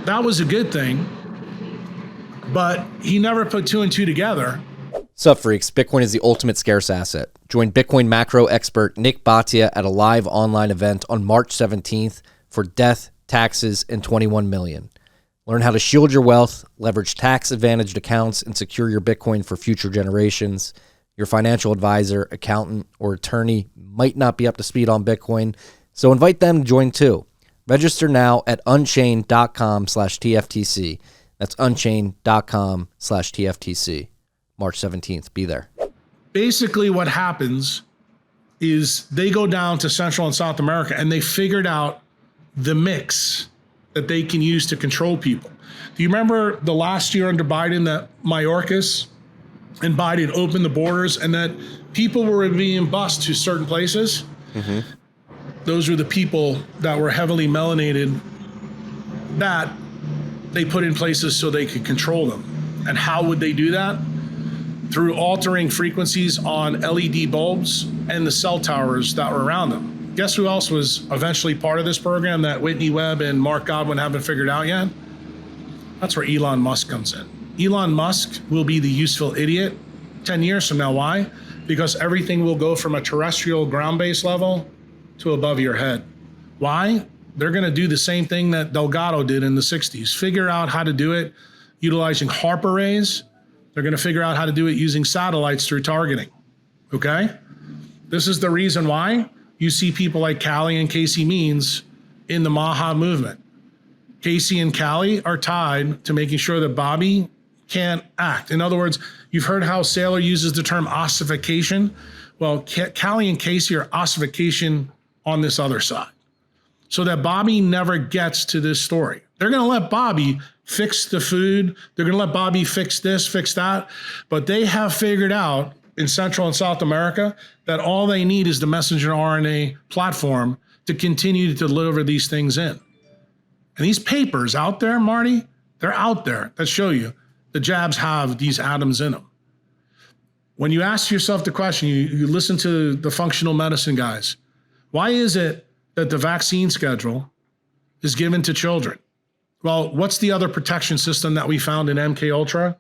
that was a good thing, but he never put 2 and 2 together. Sup, freaks? Bitcoin is the ultimate scarce asset. Join Bitcoin macro expert Nick Bhatia at a live online event on March 17th for death, taxes, and 21 million. Learn how to shield your wealth, leverage tax-advantaged accounts, and secure your Bitcoin for future generations. Your financial advisor, accountant, or attorney might not be up to speed on Bitcoin, so invite them to join too. Register now at unchained.com/TFTC. That's unchained.com/TFTC. March 17th. Be there. Basically what happens is they go down to Central and South America and they figured out the mix that they can use to control people. Do you remember the last year under Biden that Mayorkas and Biden opened the borders and that people were being bused to certain places? Those were the people that were heavily melanated that they put in places so they could control them. And how would they do that? Through altering frequencies on LED bulbs and the cell towers that were around them. Guess who else was eventually part of this program that Whitney Webb and Mark Godwin haven't figured out yet? That's where Elon Musk comes in. Elon Musk will be the useful idiot 10 years from now. Why? Because everything will go from a terrestrial ground-based level to above your head. Why? They're going to do the same thing that Delgado did in the 60s. Figure out how to do it utilizing HARP arrays. They're going to figure out how to do it using satellites through targeting, okay? This is the reason why you see people like Callie and Casey Means in the Maha movement. Casey and Callie are tied to making sure that Bobby can't act. In other words, you've heard how Saylor uses the term ossification. Well, Callie and Casey are ossification on this other side so that Bobby never gets to this story. They're going to let Bobby fix the food. They're going to let Bobby fix this, fix that. But they have figured out in Central and South America that all they need is the messenger RNA platform to continue to deliver these things in. And these papers out there, Marty, they're out there that show you the jabs have these atoms in them. When you ask yourself the question, you listen to the functional medicine guys, why is it that the vaccine schedule is given to children? Well, what's the other protection system that we found in MK Ultra,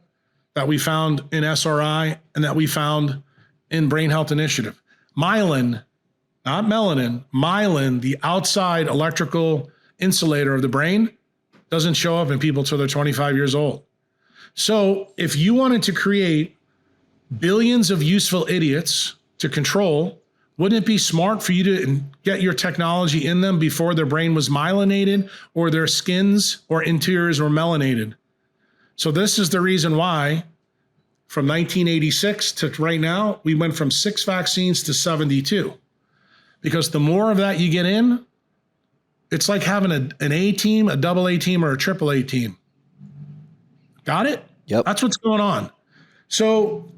that we found in SRI, and that we found in Brain Health Initiative? Myelin, not melanin, myelin, the outside electrical insulator of the brain, doesn't show up in people till they're 25 years old. So if you wanted to create billions of useful idiots to control, wouldn't it be smart for you to get your technology in them before their brain was myelinated or their skins or interiors were melanated? So this is the reason why from 1986 to right now, we went from 6 vaccines to 72. Because the more of that you get in, it's like having an A team, a double A team, or a triple A team. Got it? Yep. That's what's going on. So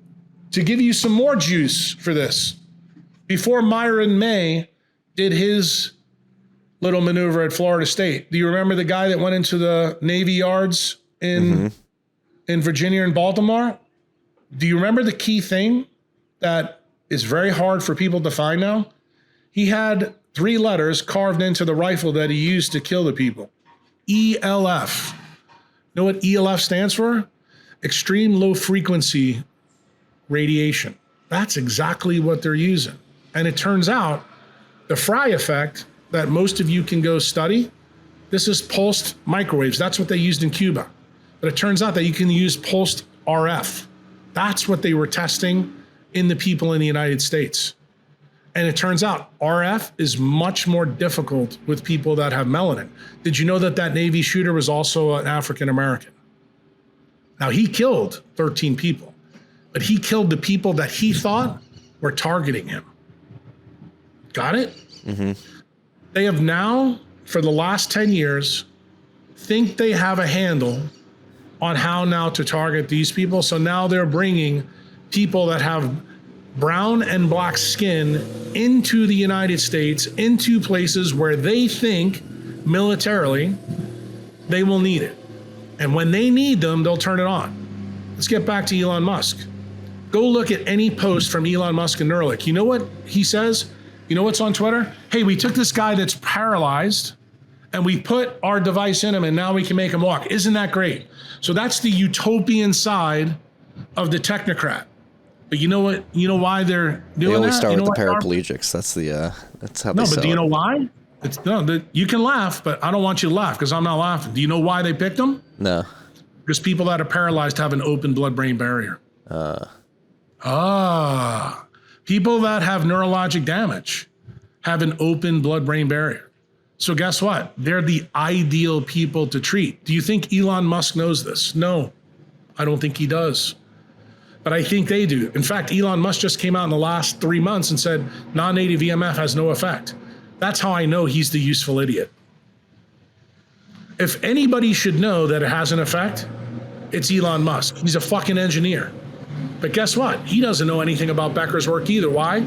to give you some more juice for this, before Myron May did his little maneuver at Florida State, do you remember the guy that went into the Navy yards in Virginia and Baltimore? Do you remember the key thing that is very hard for people to find now? He had 3 letters carved into the rifle that he used to kill the people. ELF. You know what ELF stands for? Extreme low frequency radiation. That's exactly what they're using. And it turns out the Fry effect that most of you can go study, this is pulsed microwaves. That's what they used in Cuba. But it turns out that you can use pulsed RF. That's what they were testing in the people in the United States. And it turns out RF is much more difficult with people that have melanin. Did you know that that Navy shooter was also an African American? Now, he killed 13 people, but he killed the people that he thought were targeting him. Got it? Mm-hmm. They have now, for the last 10 years, think they have a handle on how now to target these people. So now they're bringing people that have brown and black skin into the United States, into places where they think militarily they will need it. And when they need them, they'll turn it on. Let's get back to Elon Musk. Go look at any post from Elon Musk and Neuralink. You know what he says? You know what's on Twitter? Hey, we took this guy that's paralyzed and we put our device in him and now we can make him walk. Isn't that great? So that's the utopian side of the technocrat. But you know what? You know why they're doing that? They always start with the paraplegics. That's how they sell. No, but do you know why? You can laugh, but I don't want you to laugh because I'm not laughing. Do you know why they picked them? No. Because people that are paralyzed have an open blood-brain barrier. People that have neurologic damage have an open blood-brain barrier. So guess what? They're the ideal people to treat. Do you think Elon Musk knows this? No, I don't think he does. But I think they do. In fact, Elon Musk just came out in the last 3 months and said non-native EMF has no effect. That's how I know he's the useful idiot. If anybody should know that it has an effect, it's Elon Musk. He's a fucking engineer. But guess what? He doesn't know anything about Becker's work either. Why?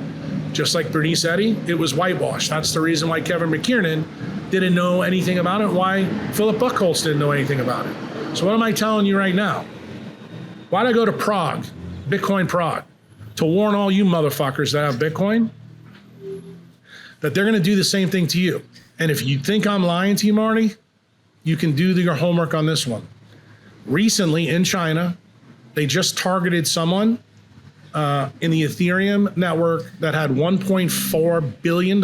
Just like Bernice Eddy, it was whitewashed. That's the reason why Kevin McKernan didn't know anything about it, why Philip Buchholz didn't know anything about it. So what am I telling you right now? Why'd I go to Prague, Bitcoin Prague, to warn all you motherfuckers that have Bitcoin that they're going to do the same thing to you. And if you think I'm lying to you, Marty, you can do your homework on this one. Recently in China, they just targeted someone in the Ethereum network that had $1.4 billion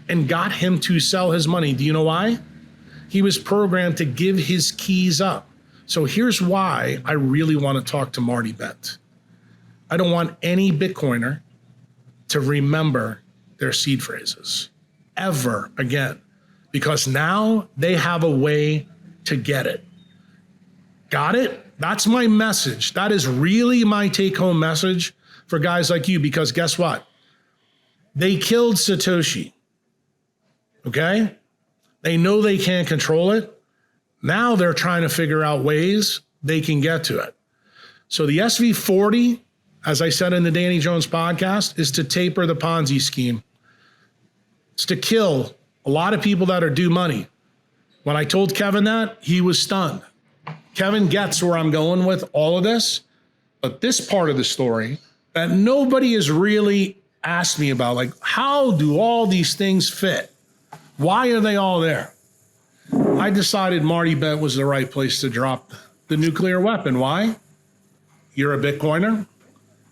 and got him to sell his money. Do you know why? He was programmed to give his keys up. So here's why I really want to talk to Marty Bent. I don't want any Bitcoiner to remember their seed phrases ever again, because now they have a way to get it. Got it? That's my message. That is really my take-home message for guys like you, because guess what? They killed Satoshi. Okay? They know they can't control it. Now they're trying to figure out ways they can get to it. So the SV40, as I said in the Danny Jones podcast, is to taper the Ponzi scheme. It's to kill a lot of people that are due money. When I told Kevin that, he was stunned. Kevin gets where I'm going with all of this, but this part of the story that nobody has really asked me about, like, how do all these things fit? Why are they all there? I decided Marty Bent was the right place to drop the nuclear weapon. Why? You're a Bitcoiner.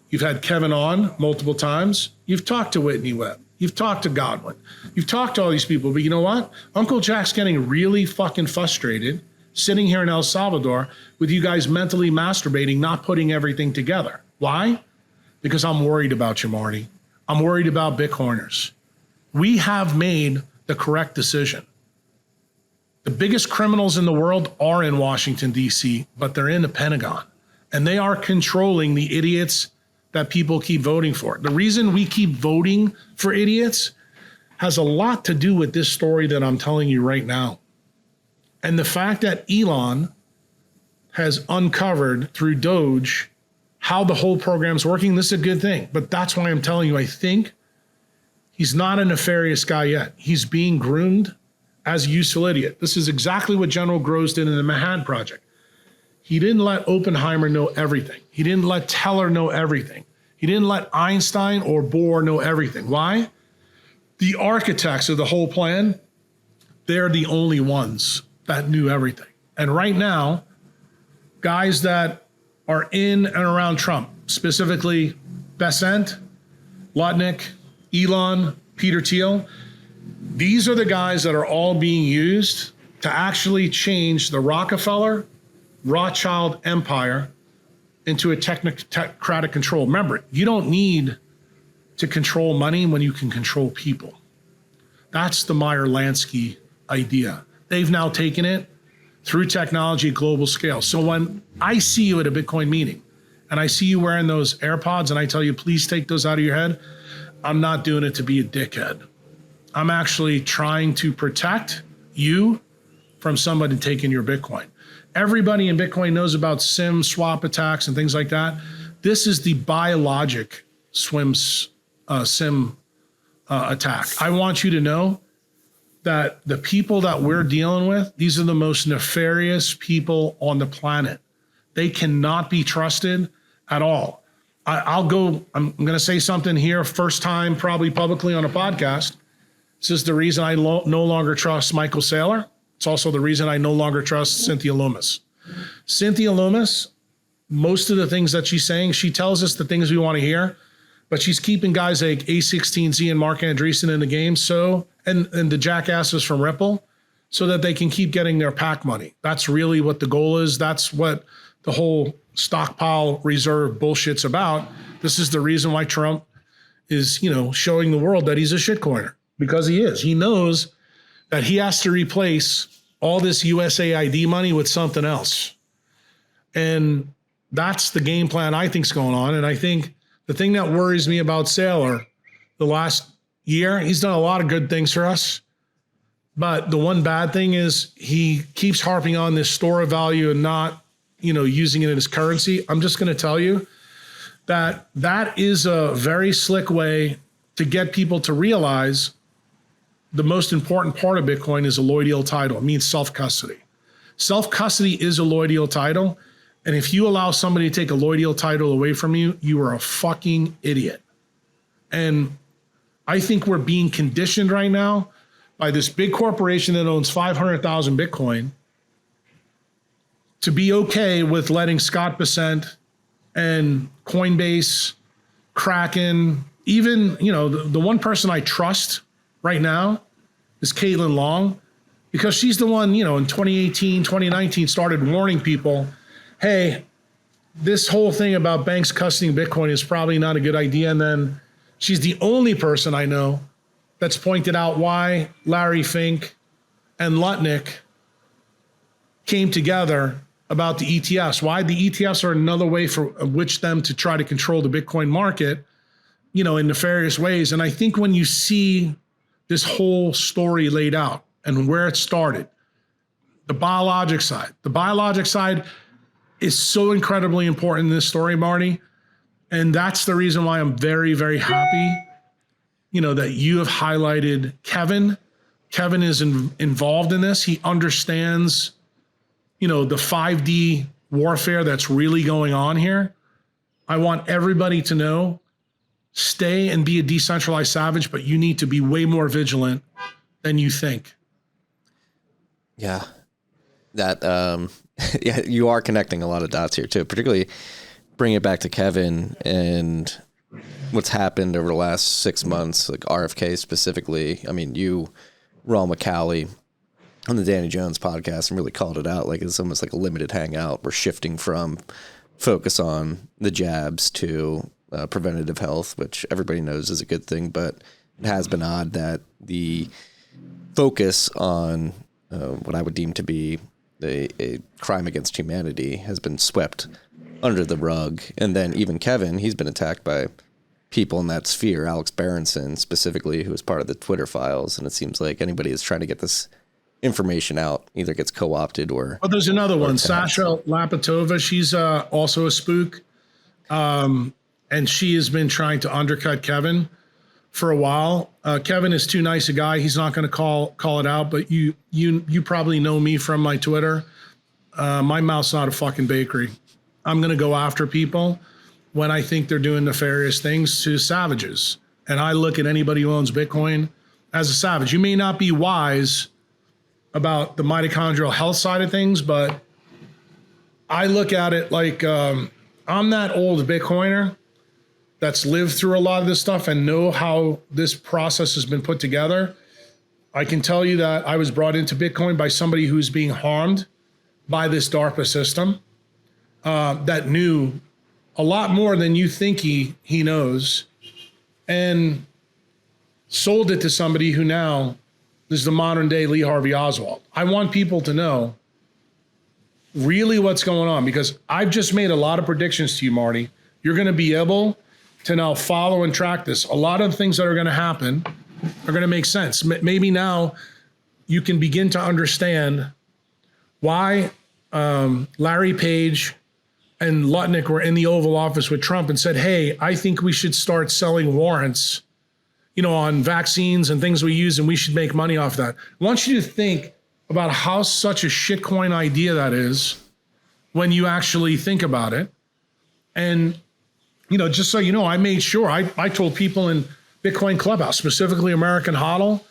You've had Kevin on multiple times. You've talked to Whitney Webb. You've talked to Godwin. You've talked to all these people. But you know what? Uncle Jack's getting really fucking frustrated sitting here in El Salvador with you guys mentally masturbating, not putting everything together. Why? Because I'm worried about you, Marty. I'm worried about Bitcoiners. We have made the correct decision. The biggest criminals in the world are in Washington, D.C., but they're in the Pentagon. And they are controlling the idiots that people keep voting for. The reason we keep voting for idiots has a lot to do with this story that I'm telling you right now. And the fact that Elon has uncovered through Doge how the whole program's working, this is a good thing. But that's why I'm telling you, I think he's not a nefarious guy yet. He's being groomed as a useful idiot. This is exactly what General Groves did in the Manhattan Project. He didn't let Oppenheimer know everything. He didn't let Teller know everything. He didn't let Einstein or Bohr know everything. Why? The architects of the whole plan, they're the only ones that knew everything. And right now, guys that are in and around Trump, specifically Bessent, Lutnick, Elon, Peter Thiel, these are the guys that are all being used to actually change the Rockefeller, Rothschild empire into a technocratic control. Remember, you don't need to control money when you can control people. That's the Meyer-Lansky idea. They've now taken it through technology at global scale. So when I see you at a Bitcoin meeting and I see you wearing those AirPods and I tell you, please take those out of your head, I'm not doing it to be a dickhead. I'm actually trying to protect you from somebody taking your Bitcoin. Everybody in Bitcoin knows about SIM swap attacks and things like that. This is the biologic SIM attack. I want you to know that the people that we're dealing with, these are the most nefarious people on the planet. They cannot be trusted at all. I'm going to say something here, first time probably publicly on a podcast. This is the reason I no longer trust Michael Saylor. It's also the reason I no longer trust Cynthia Lummis. Cynthia Lummis, most of the things that she's saying, she tells us the things we want to hear, but she's keeping guys like A16Z and Mark Andreessen in the game, and the jackasses from Ripple, so that they can keep getting their PAC money. That's really what the goal is. That's what the whole stockpile reserve bullshit's about. This is the reason why Trump is, showing the world that he's a shitcoiner, because he is. He knows that he has to replace all this USAID money with something else. And that's the game plan I think's going on. And I think the thing that worries me about Saylor the last year, he's done a lot of good things for us. But the one bad thing is he keeps harping on this store of value and not, using it as currency. I'm just going to tell you that that is a very slick way to get people to realize the most important part of Bitcoin is a loyal title. It means self-custody. Self-custody is a loyal title. And if you allow somebody to take a loyal title away from you, you are a fucking idiot. And I think we're being conditioned right now by this big corporation that owns 500,000 Bitcoin to be okay with letting Scott Bessent and Coinbase, Kraken, even, the one person I trust right now is Caitlin Long, because she's the one, in 2018, 2019 started warning people, hey, this whole thing about banks custodying Bitcoin is probably not a good idea. And then she's the only person I know that's pointed out why Larry Fink and Lutnick came together about the ETFs, why the ETFs are another way for which them to try to control the Bitcoin market, in nefarious ways. And I think when you see this whole story laid out and where it started, the biologic side is so incredibly important in this story, Marty. And that's the reason why I'm very, very happy, that you have highlighted Kevin. Kevin is involved in this. He understands, the 5D warfare that's really going on here. I want everybody to know, stay and be a decentralized savage, but you need to be way more vigilant than you think. Yeah. That, yeah, you are connecting a lot of dots here too, particularly bring it back to Kevin and what's happened over the last 6 months, like RFK specifically. I mean, you, Raul McCauley on the Danny Jones podcast and really called it out. Like it's almost like a limited hangout. We're shifting from focus on the jabs to preventative health, which everybody knows is a good thing, but it has been odd that the focus on what I would deem to be a crime against humanity has been swept under the rug. And then even Kevin, he's been attacked by people in that sphere, Alex Berenson specifically, who was part of the Twitter files. And it seems like anybody is trying to get this information out either gets co-opted or... Oh, there's another one, Sasha Lapatova. She's also a spook. And she has been trying to undercut Kevin for a while. Kevin is too nice a guy. He's not going to call it out, but you probably know me from my Twitter. My mouth's not a fucking bakery. I'm going to go after people when I think they're doing nefarious things to savages. And I look at anybody who owns Bitcoin as a savage. You may not be wise about the mitochondrial health side of things, but I look at it like I'm that old Bitcoiner that's lived through a lot of this stuff and know how this process has been put together. I can tell you that I was brought into Bitcoin by somebody who's being harmed by this DARPA system that knew a lot more than you think he knows, and sold it to somebody who now is the modern day Lee Harvey Oswald. I want people to know really what's going on, because I've just made a lot of predictions to you, Marty. You're going to be able to now follow and track this. A lot of things that are going to happen are going to make sense. Maybe now you can begin to understand why Larry Page and Lutnick were in the Oval Office with Trump and said, hey, I think we should start selling warrants, on vaccines and things we use, and we should make money off that. I want you to think about how such a shitcoin idea that is when you actually think about it. And, just so you know, I made sure I told people in Bitcoin Clubhouse, specifically American HODL,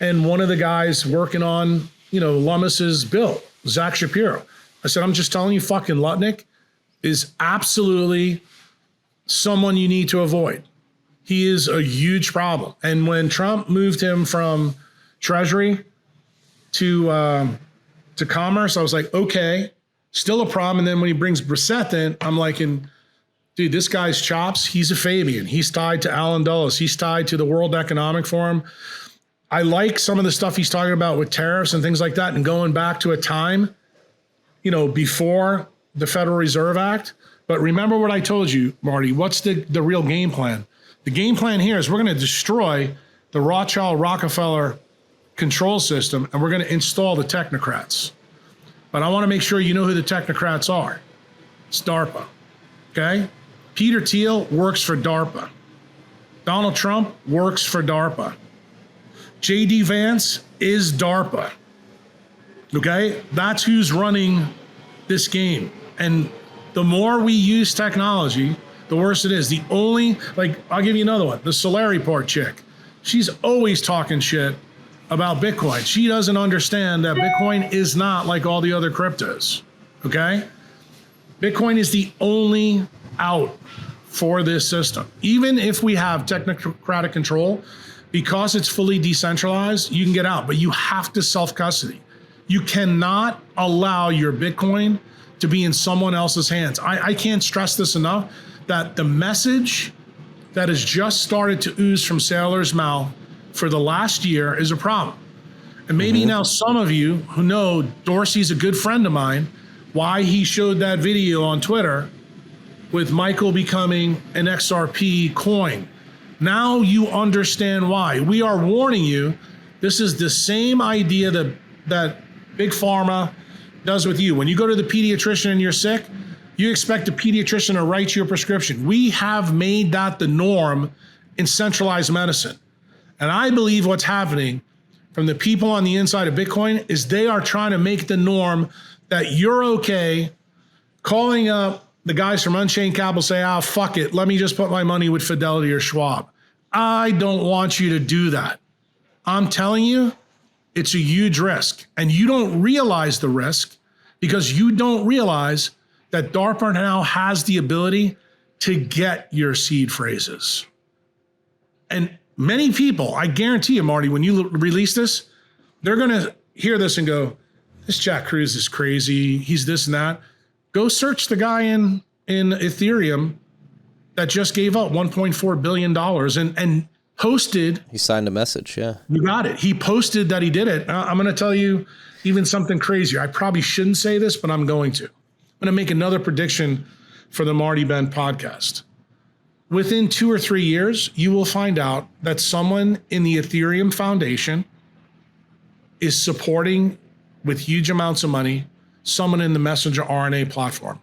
and one of the guys working on, Lummis's bill, Zach Shapiro. I said, I'm just telling you, fucking Lutnick is absolutely someone you need to avoid. He is a huge problem. And when Trump moved him from Treasury to Commerce, I was like, okay, still a problem. And then when he brings Brissett in, I'm like, dude, this guy's chops. He's a Fabian. He's tied to Alan Dulles. He's tied to the World Economic Forum. I like some of the stuff he's talking about with tariffs and things like that, and going back to a time, before the Federal Reserve Act. But remember what I told you, Marty. What's the real game plan? The game plan here is we're going to destroy the Rothschild Rockefeller control system, and we're going to install the technocrats. But I want to make sure you know who the technocrats are. It's DARPA, okay? Peter Thiel works for DARPA. Donald Trump works for DARPA. J.D. Vance is DARPA, okay? That's who's running this game. And the more we use technology, the worse it is. The only, I'll give you another one. The Solariport chick. She's always talking shit about Bitcoin. She doesn't understand that Bitcoin is not like all the other cryptos, okay? Bitcoin is the only out for this system. Even if we have technocratic control, because it's fully decentralized, you can get out, but you have to self-custody. You cannot allow your Bitcoin to be in someone else's hands. I can't stress this enough, that the message that has just started to ooze from Saylor's mouth for the last year is a problem. And maybe now some of you who know Dorsey's a good friend of mine, why he showed that video on Twitter with Michael becoming an XRP coin. Now you understand why. We are warning you, this is the same idea that Big Pharma does with you. When you go to the pediatrician and you're sick, you expect the pediatrician to write you a prescription. We have made that the norm in centralized medicine. And I believe what's happening from the people on the inside of Bitcoin is they are trying to make the norm that you're okay calling up the guys from Unchained Capital, say, fuck it, let me just put my money with Fidelity or Schwab. I don't want you to do that. I'm telling you, it's a huge risk. And you don't realize the risk because you don't realize that DARPA now has the ability to get your seed phrases. And many people, I guarantee you, Marty, when you release this, they're going to hear this and go, this Jack Kruse is crazy. He's this and that. Go search the guy in Ethereum that just gave up $1.4 billion and posted. He signed a message, yeah. You got it. He posted that he did it. I'm going to tell you even something crazier. I probably shouldn't say this, but I'm going to. I'm going to make another prediction for the Marty Bent podcast. Within 2 or 3 years, you will find out that someone in the Ethereum Foundation is supporting with huge amounts of money someone in the messenger RNA platform,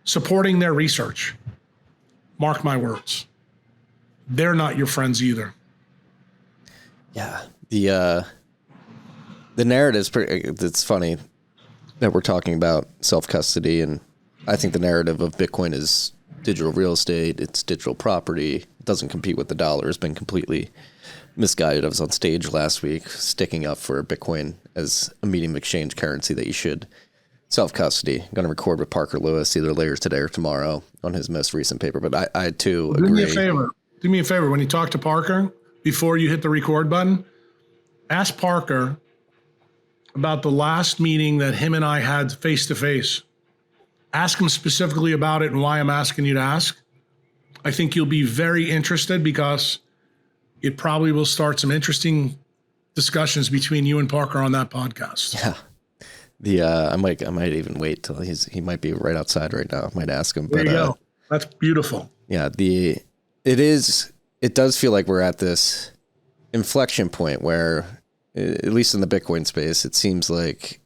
supporting their research. Mark my words. They're not your friends either. Yeah. The narrative's pretty, it's funny that we're talking about self-custody, and I think the narrative of Bitcoin is digital real estate, it's digital property, it doesn't compete with the dollar, has been completely misguided. I was on stage last week sticking up for Bitcoin as a medium exchange currency that you should self-custody. I'm going to record with Parker Lewis either later today or tomorrow on his most recent paper, but I too agree. Do me a favor. When you talk to Parker, before you hit the record button, ask Parker about the last meeting that him and I had face-to-face. Ask him specifically about it and why I'm asking you to ask. I think you'll be very interested because it probably will start some interesting discussions between you and Parker on that podcast. Yeah. I might even wait till he might be right outside right now. I might ask him. There you go. That's beautiful. Yeah. It does feel like we're at this inflection point where, at least in the Bitcoin space, it seems like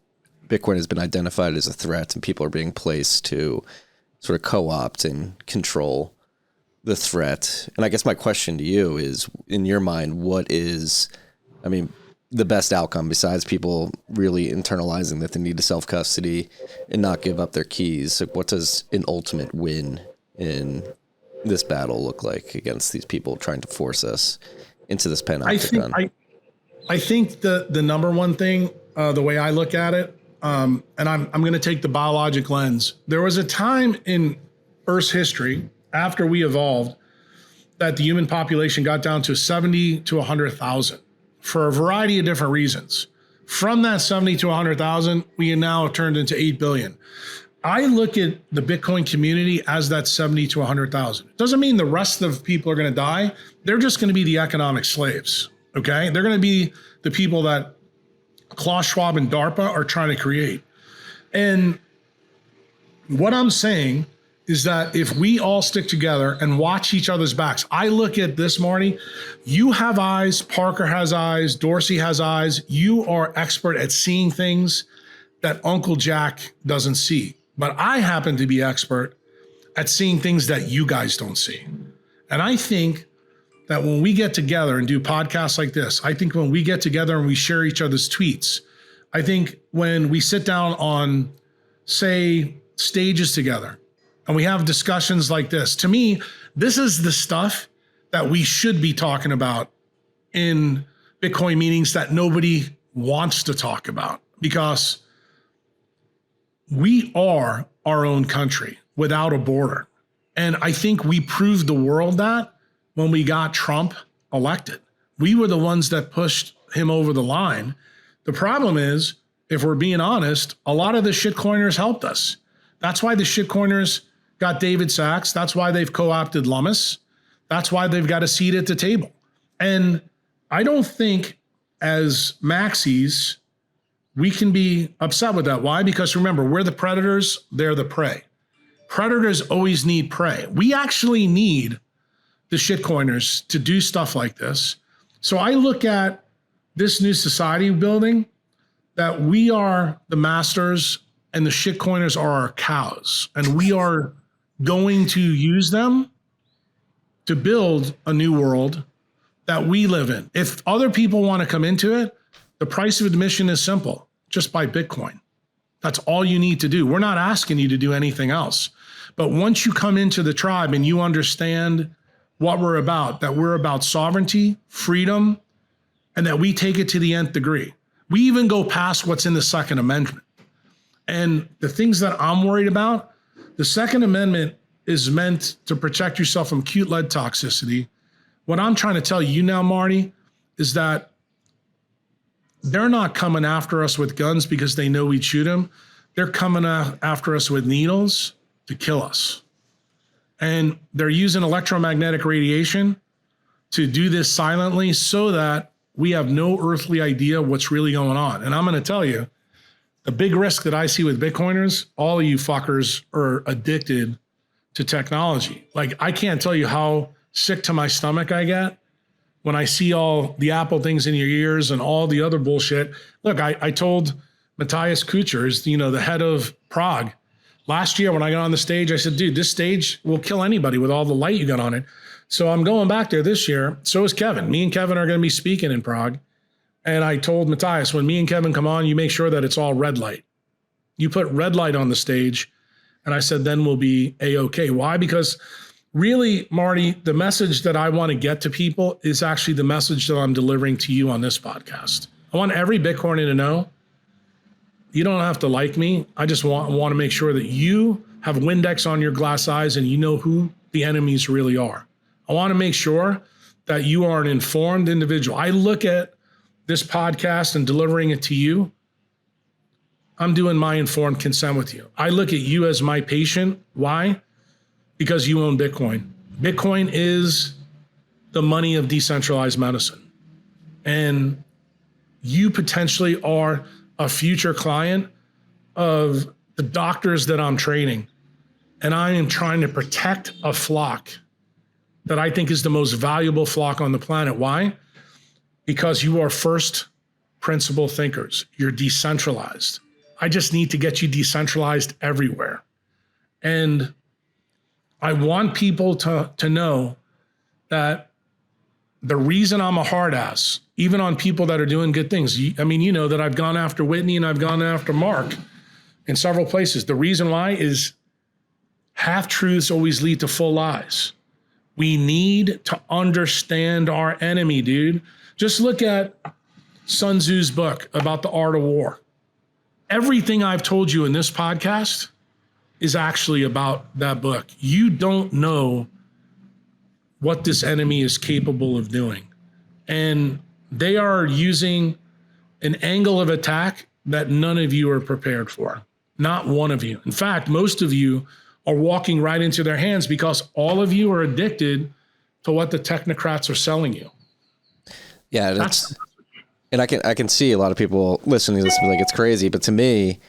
Bitcoin has been identified as a threat and people are being placed to sort of co-opt and control the threat. And I guess my question to you is, in your mind, what is, the best outcome besides people really internalizing that they need to self-custody and not give up their keys? Like, what does an ultimate win in this battle look like against these people trying to force us into this panopticon? I think the number one thing, the way I look at it, and I'm going to take the biologic lens. There was a time in Earth's history after we evolved that the human population got down to 70 to 100,000 for a variety of different reasons. From that 70 to 100,000, we now turned into 8 billion. I look at the Bitcoin community as that 70 to 100,000. It doesn't mean the rest of people are going to die. They're just going to be the economic slaves. Okay. They're going to be the people that Klaus Schwab and DARPA are trying to create. And what I'm saying is that if we all stick together and watch each other's backs, I look at this, Marty, you have eyes, Parker has eyes, Dorsey has eyes. You are expert at seeing things that Uncle Jack doesn't see. But I happen to be expert at seeing things that you guys don't see. And I think that when we get together and do podcasts like this, I think when we get together and we share each other's tweets, I think when we sit down on, say, stages together and we have discussions like this, to me, this is the stuff that we should be talking about in Bitcoin meetings that nobody wants to talk about, because we are our own country without a border. And I think we proved the world that when we got Trump elected. We were the ones that pushed him over the line. The problem is, if we're being honest, a lot of the shitcoiners helped us. That's why the shitcoiners got David Sachs. That's why they've co-opted Lummis. That's why they've got a seat at the table. And I don't think as maxis, we can be upset with that. Why? Because remember, we're the predators, they're the prey. Predators always need prey. We actually need the shitcoiners to do stuff like this. So I look at this new society building that we are the masters and the shitcoiners are our cows. And we are going to use them to build a new world that we live in. If other people want to come into it, the price of admission is simple. Just buy Bitcoin. That's all you need to do. We're not asking you to do anything else. But once you come into the tribe and you understand what we're about, that we're about sovereignty, freedom, and that we take it to the nth degree. We even go past what's in the Second Amendment. And the things that I'm worried about, the Second Amendment is meant to protect yourself from acute lead toxicity. What I'm trying to tell you now, Marty, is that they're not coming after us with guns because they know we'd shoot them. They're coming after us with needles to kill us. And they're using electromagnetic radiation to do this silently so that we have no earthly idea what's really going on. And I'm going to tell you, the big risk that I see with Bitcoiners, all of you fuckers are addicted to technology. Like, I can't tell you how sick to my stomach I get when I see all the Apple things in your ears and all the other bullshit. Look, I told Matthias Kuchar, the head of Prague, Last year when I got on the stage, I said, dude, this stage will kill anybody with all the light you got on it. So I'm going back there this year. So is Kevin. Me and Kevin are going to be speaking in Prague. And I told Matthias, when me and Kevin come on, you make sure that it's all red light. You put red light on the stage. And I said, then we'll be A-OK. Why? Because really, Marty, the message that I want to get to people is actually the message that I'm delivering to you on this podcast. I want every Bitcoiner to know, you don't have to like me. I just want to make sure that you have Windex on your glass eyes and you know who the enemies really are. I want to make sure that you are an informed individual. I look at this podcast and delivering it to you. I'm doing my informed consent with you. I look at you as my patient. Why? Because you own Bitcoin. Bitcoin is the money of decentralized medicine. And you potentially are a future client of the doctors that I'm training. And I am trying to protect a flock that I think is the most valuable flock on the planet. Why? Because you are first principle thinkers. You're decentralized. I just need to get you decentralized everywhere. And I want people to know that the reason I'm a hard ass, even on people that are doing good things, I mean, you know that I've gone after Whitney and I've gone after Mark in several places. The reason why is half-truths always lead to full lies. We need to understand our enemy, dude. Just look at Sun Tzu's book about the art of war. Everything I've told you in this podcast is actually about that book. You don't know what this enemy is capable of doing. And they are using an angle of attack that none of you are prepared for. Not one of you. In fact, most of you are walking right into their hands because all of you are addicted to what the technocrats are selling you. Yeah, and I can see a lot of people listening to this and be like, it's crazy. But to me,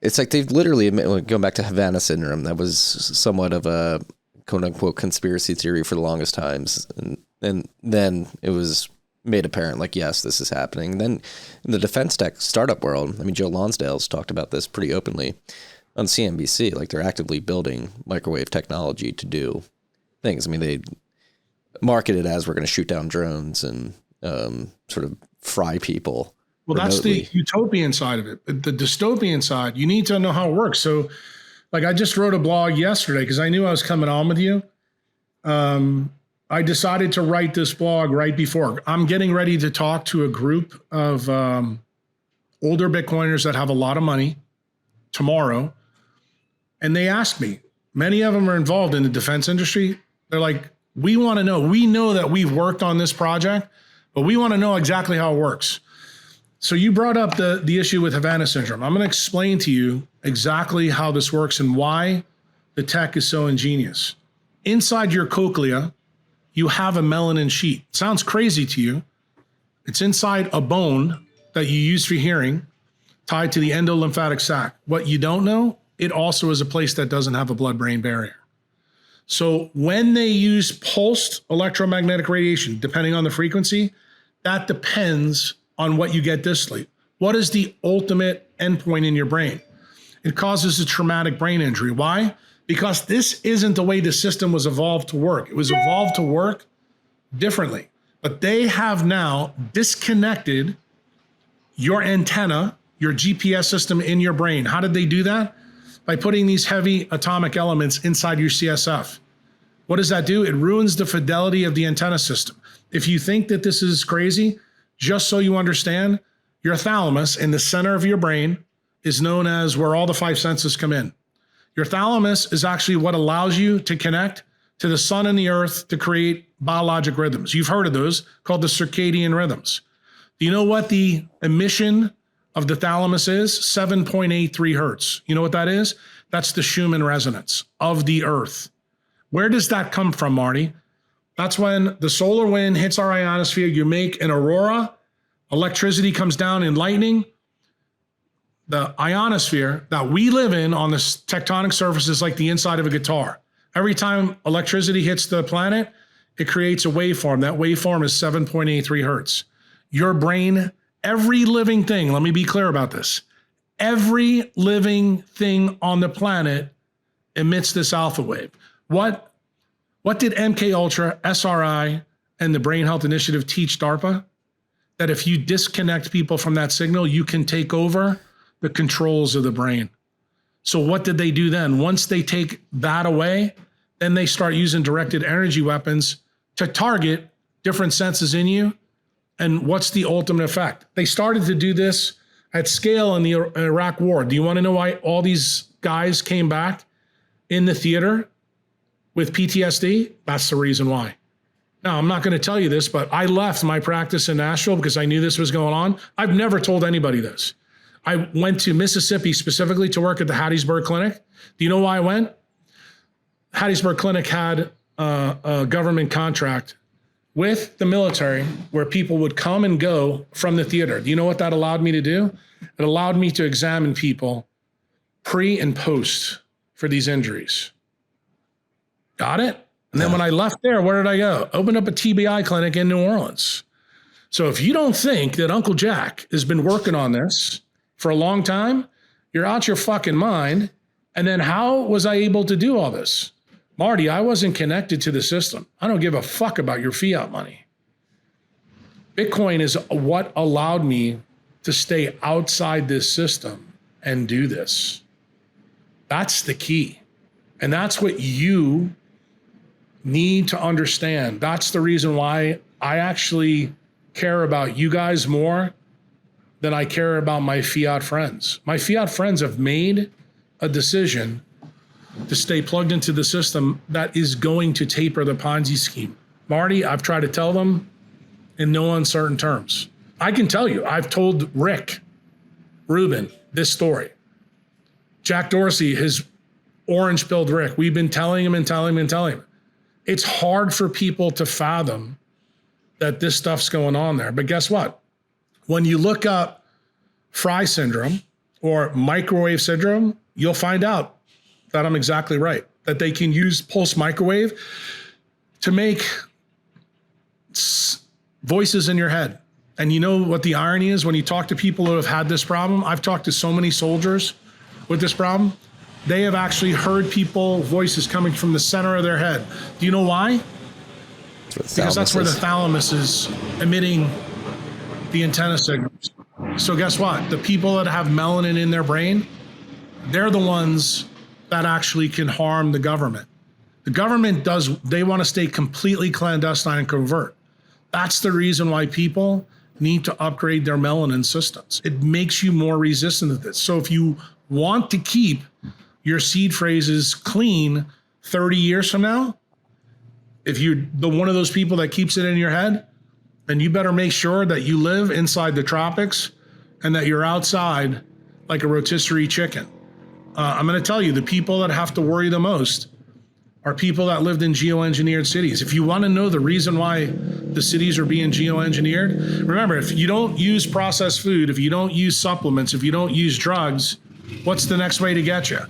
it's like they've literally, going back to Havana syndrome, that was somewhat of a quote unquote conspiracy theory for the longest times. And then it was made apparent, like, yes, this is happening. Then in the defense tech startup world, I mean, Joe Lonsdale's talked about this pretty openly on CNBC. Like, they're actively building microwave technology to do things. I mean, they market it as we're going to shoot down drones and sort of fry people. Well, remotely. That's the utopian side of it. The dystopian side, you need to know how it works. So, like, I just wrote a blog yesterday because I knew I was coming on with you. I decided to write this blog right before. I'm getting ready to talk to a group of older Bitcoiners that have a lot of money tomorrow. And they asked me, many of them are involved in the defense industry. They're like, we want to know. We know that we've worked on this project, but we want to know exactly how it works. So you brought up the issue with Havana syndrome. I'm going to explain to you exactly how this works and why the tech is so ingenious. Inside your cochlea, you have a melanin sheet. Sounds crazy to you. It's inside a bone that you use for hearing, tied to the endolymphatic sac. What you don't know, it also is a place that doesn't have a blood-brain barrier. So when they use pulsed electromagnetic radiation, depending on the frequency, that depends on what you get distally. What is the ultimate endpoint in your brain? It causes a traumatic brain injury. Why? Because this isn't the way the system was evolved to work. It was evolved to work differently. But they have now disconnected your antenna, your GPS system in your brain. How did they do that? By putting these heavy atomic elements inside your CSF. What does that do? It ruins the fidelity of the antenna system. If you think that this is crazy, just so you understand, your thalamus in the center of your brain is known as where all the five senses come in. Your thalamus is actually what allows you to connect to the sun and the earth to create biologic rhythms. You've heard of those, called the circadian rhythms. Do you know what the emission of the thalamus is? 7.83 hertz. You know what that is? That's the Schumann resonance of the earth. Where does that come from, Marty? That's when the solar wind hits our ionosphere, you make an aurora, electricity comes down in lightning. The ionosphere that we live in on this tectonic surface is like the inside of a guitar. Every time electricity hits the planet, it creates a waveform. That waveform is 7.83 hertz. Your brain, every living thing, let me be clear about this. Every living thing on the planet emits this alpha wave. What did MK Ultra, SRI, and the Brain Health Initiative teach DARPA? That if you disconnect people from that signal, you can take over the controls of the brain. So what did they do then? Once they take that away, then they start using directed energy weapons to target different senses in you. And what's the ultimate effect? They started to do this at scale in the Iraq War. Do you want to know why all these guys came back in the theater with PTSD? That's the reason why. Now, I'm not going to tell you this, but I left my practice in Nashville because I knew this was going on. I've never told anybody this. I went to Mississippi specifically to work at the Hattiesburg Clinic. Do you know why I went? Hattiesburg Clinic had a government contract with the military where people would come and go from the theater. Do you know what that allowed me to do? It allowed me to examine people pre and post for these injuries. Got it? And then when I left there, where did I go? Opened up a TBI clinic in New Orleans. So if you don't think that Uncle Jack has been working on this for a long time, you're out your fucking mind. And then how was I able to do all this? Marty, I wasn't connected to the system. I don't give a fuck about your fiat money. Bitcoin is what allowed me to stay outside this system and do this. That's the key. And that's what you need to understand. That's the reason why I actually care about you guys more than I care about my fiat friends. My fiat friends have made a decision to stay plugged into the system that is going to taper the Ponzi scheme. Marty, I've tried to tell them in no uncertain terms. I can tell you, I've told Rick Rubin this story. Jack Dorsey, his orange-pilled Rick, we've been telling him and telling him and telling him. It's hard for people to fathom that this stuff's going on there. But guess what? When you look up Fry syndrome or microwave syndrome, you'll find out that I'm exactly right, that they can use pulse microwave to make voices in your head. And you know what the irony is when you talk to people who have had this problem? I've talked to so many soldiers with this problem. They have actually heard voices coming from the center of their head. Do you know why? Because that's where the thalamus is emitting the antenna signals. So guess what? The people that have melanin in their brain, they're the ones that actually can harm the government. The government they want to stay completely clandestine and covert. That's the reason why people need to upgrade their melanin systems. It makes you more resistant to this. So if you want to keep your seed phrases clean 30 years from now, if you're one of those people that keeps it in your head, then you better make sure that you live inside the tropics and that you're outside like a rotisserie chicken. I'm going to tell you, the people that have to worry the most are people that lived in geoengineered cities. If you want to know the reason why the cities are being geoengineered, remember, if you don't use processed food, if you don't use supplements, if you don't use drugs, what's the next way to get you?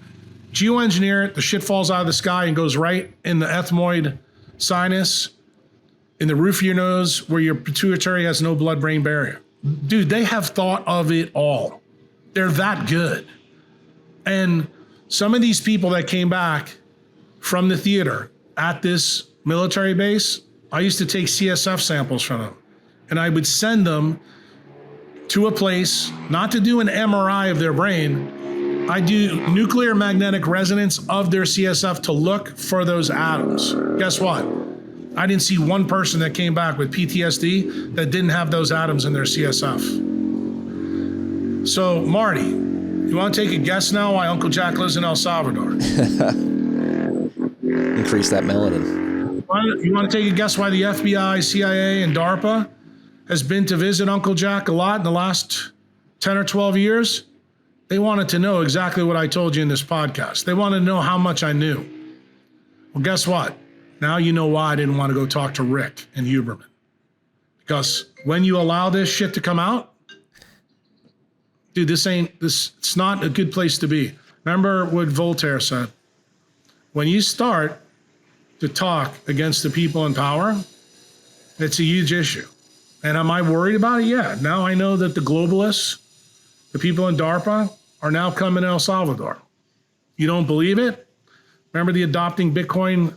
Geoengineer it, the shit falls out of the sky and goes right in the ethmoid sinus, in the roof of your nose where your pituitary has no blood-brain barrier. Dude, they have thought of it all. They're that good. And some of these people that came back from the theater at this military base, I used to take CSF samples from them. And I would send them to a place, not to do an MRI of their brain. I do nuclear magnetic resonance of their CSF to look for those atoms. Guess what? I didn't see one person that came back with PTSD that didn't have those atoms in their CSF. So, Marty, you want to take a guess now why Uncle Jack lives in El Salvador? Increase that melanin. You want to take a guess why the FBI, CIA, and DARPA has been to visit Uncle Jack a lot in the last 10 or 12 years? They wanted to know exactly what I told you in this podcast. They wanted to know how much I knew. Well, guess what? Now you know why I didn't want to go talk to Rick and Huberman. Because when you allow this shit to come out, dude, it's not a good place to be. Remember what Voltaire said? When you start to talk against the people in power, it's a huge issue. And am I worried about it? Yeah. Now I know that the globalists, the people in DARPA, are now coming to El Salvador. You don't believe it? Remember the adopting Bitcoin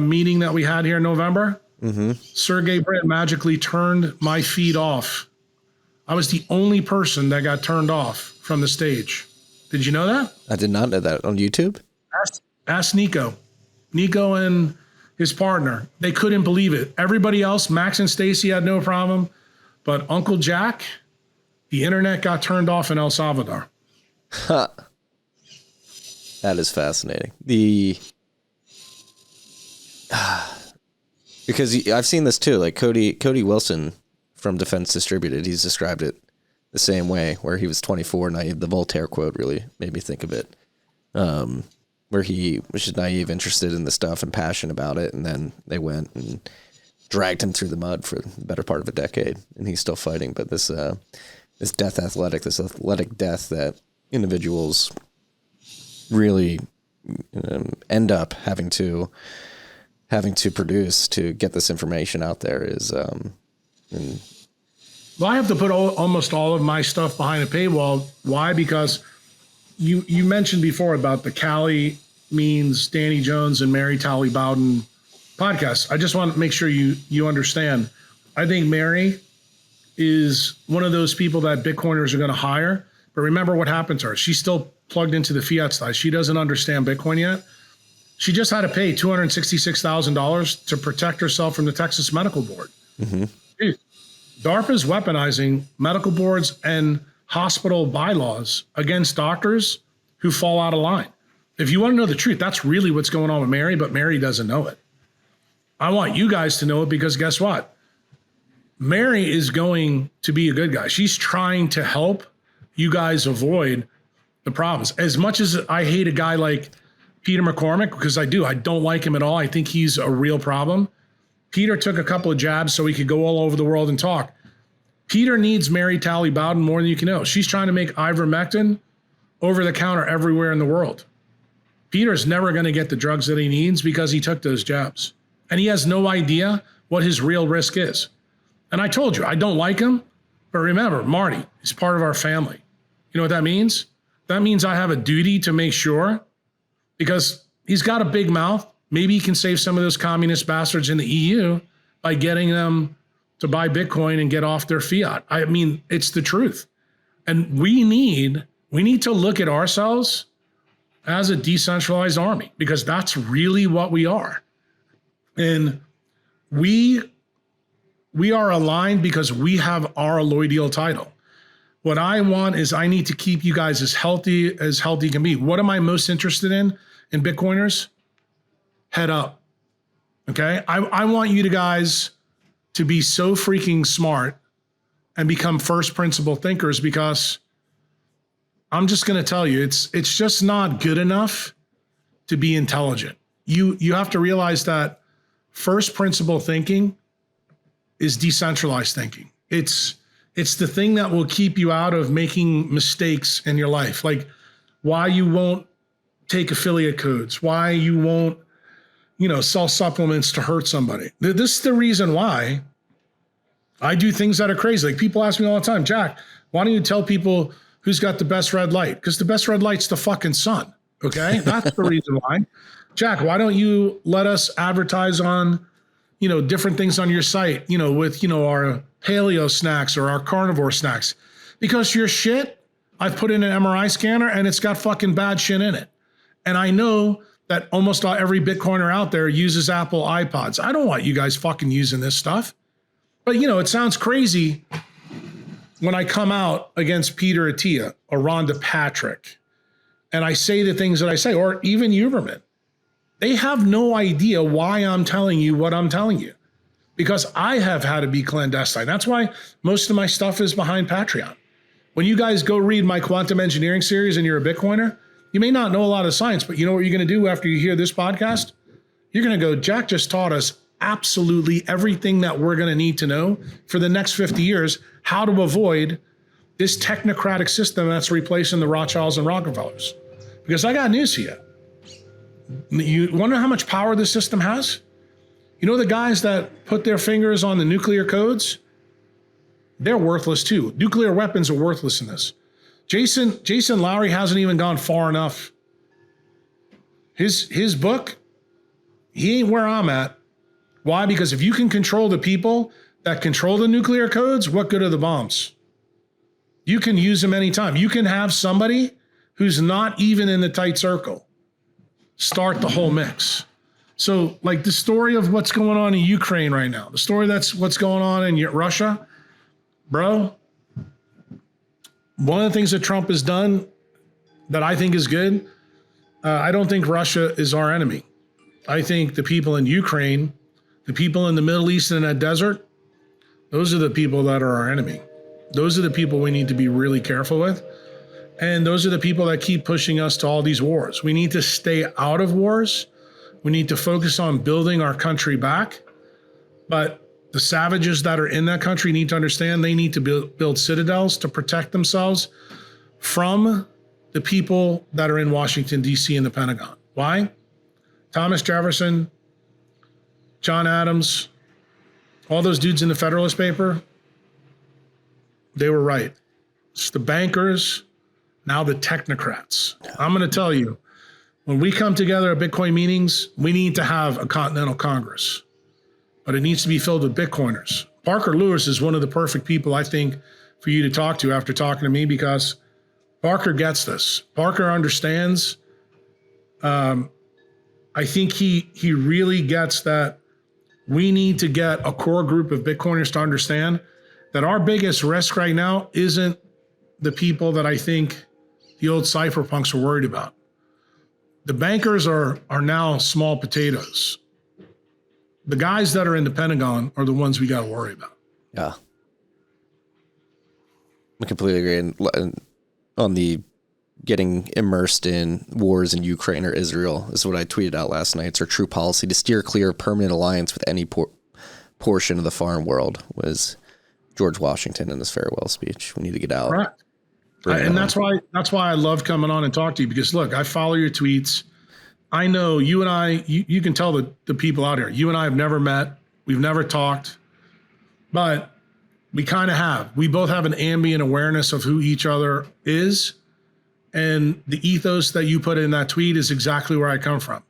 meeting that we had here in November? Mm-hmm. Sergey Brin magically turned my feed off. I was the only person that got turned off from the stage. Did you know that? I did not know that. On YouTube? Ask Nico. Nico and his partner. They couldn't believe it. Everybody else, Max and Stacy, had no problem. But Uncle Jack, the internet got turned off in El Salvador. Huh. That is fascinating. Because I've seen this too. Like Cody Wilson from Defense Distributed, he's described it the same way, where he was 24, naive. The Voltaire quote really made me think of it. Where he was just naive, interested in the stuff and passionate about it. And then they went and dragged him through the mud for the better part of a decade. And he's still fighting. But this athletic death that individuals really end up having to produce to get this information out there is, well, I have to put almost all of my stuff behind a paywall. Why? Because you mentioned before about the Callie Means, Danny Jones, and Mary Talley Bowden podcast. I just want to make sure you understand. I think Mary is one of those people that Bitcoiners are going to hire. But remember what happened to her. She's still plugged into the fiat side. She doesn't understand Bitcoin yet. She just had to pay $266,000 to protect herself from the Texas Medical Board. Mm-hmm. Dude, DARPA is weaponizing medical boards and hospital bylaws against doctors who fall out of line. If you want to know the truth, that's really what's going on with Mary, but Mary doesn't know it. I want you guys to know it because guess what? Mary is going to be a good guy. She's trying to help you guys avoid the problems. As much as I hate a guy like Peter McCormick, because I don't like him at all. I think he's a real problem. Peter took a couple of jabs so he could go all over the world and talk. Peter needs Mary Talley Bowden more than you can know. She's trying to make ivermectin over the counter everywhere in the world. Peter's never going to get the drugs that he needs because he took those jabs. And he has no idea what his real risk is. And I told you, I don't like him. But remember, Marty is part of our family. You know what that means? That means I have a duty to make sure, because he's got a big mouth. Maybe he can save some of those communist bastards in the EU by getting them to buy Bitcoin and get off their fiat. I mean, it's the truth. And we need to look at ourselves as a decentralized army, because that's really what we are. And we are aligned because we have our alloidial title. What I want is I need to keep you guys as healthy can be. What am I most interested in Bitcoiners? Head up. Okay? I want you guys to be so freaking smart and become first principle thinkers, because I'm just going to tell you, it's just not good enough to be intelligent. You have to realize that first principle thinking is decentralized thinking. It's the thing that will keep you out of making mistakes in your life. Like why you won't take affiliate codes, why you won't, sell supplements to hurt somebody. This is the reason why I do things that are crazy. Like people ask me all the time, Jack, why don't you tell people who's got the best red light? Because the best red light's the fucking sun. Okay. That's the reason why. Jack, why don't you let us advertise on, different things on your site, with, our paleo snacks or our carnivore snacks? Because your shit, I've put in an MRI scanner and it's got fucking bad shit in it. And I know that almost every Bitcoiner out there uses Apple iPods. I don't want you guys fucking using this stuff. But, it sounds crazy when I come out against Peter Attia or Rhonda Patrick and I say the things that I say, or even Huberman. They have no idea why I'm telling you what I'm telling you, because I have had to be clandestine. That's why most of my stuff is behind Patreon. When you guys go read my quantum engineering series and you're a Bitcoiner, you may not know a lot of science, but you know what you're going to do after you hear this podcast? You're going to go, Jack just taught us absolutely everything that we're going to need to know for the next 50 years, how to avoid this technocratic system that's replacing the Rothschilds and Rockefellers. Because I got news for you. You wonder how much power this system has? The guys that put their fingers on the nuclear codes, they're worthless too. Nuclear weapons are worthless in this. Jason Lowry hasn't even gone far enough. His book, he ain't where I'm at. Why? Because if you can control the people that control the nuclear codes, what good are the bombs? You can use them anytime. You can have somebody who's not even in the tight circle start the whole mix. So like the story of what's going on in Ukraine right now, the story that's what's going on in Russia, bro, one of the things that Trump has done that I think is good, I don't think Russia is our enemy. I think the people in Ukraine, the people in the Middle East and that desert, those are the people that are our enemy. Those are the people we need to be really careful with. And those are the people that keep pushing us to all these wars. We need to stay out of wars. We need to focus on building our country back. But the savages that are in that country need to understand they need to build citadels to protect themselves from the people that are in Washington, D.C. and the Pentagon. Why? Thomas Jefferson, John Adams, all those dudes in the Federalist paper, they were right. It's the bankers, now the technocrats. I'm going to tell you, when we come together at Bitcoin meetings, we need to have a Continental Congress, but it needs to be filled with Bitcoiners. Parker Lewis is one of the perfect people, I think, for you to talk to after talking to me, because Parker gets this. Parker understands. I think he really gets that we need to get a core group of Bitcoiners to understand that our biggest risk right now isn't the people that I think the old cypherpunks are worried about. The bankers are now small potatoes. The guys that are in the Pentagon are the ones we got to worry about. Yeah. I completely agree. And on the getting immersed in wars in Ukraine or Israel, this is what I tweeted out last night. It's our true policy to steer clear of permanent alliance with any portion of the foreign world, was George Washington in his farewell speech. We need to get out. Right. And that's why I love coming on and talk to you, because look, I follow your tweets. I know you and I, you can tell the people out here, you and I have never met. We've never talked, but we kind of have. We both have an ambient awareness of who each other is. And the ethos that you put in that tweet is exactly where I come from.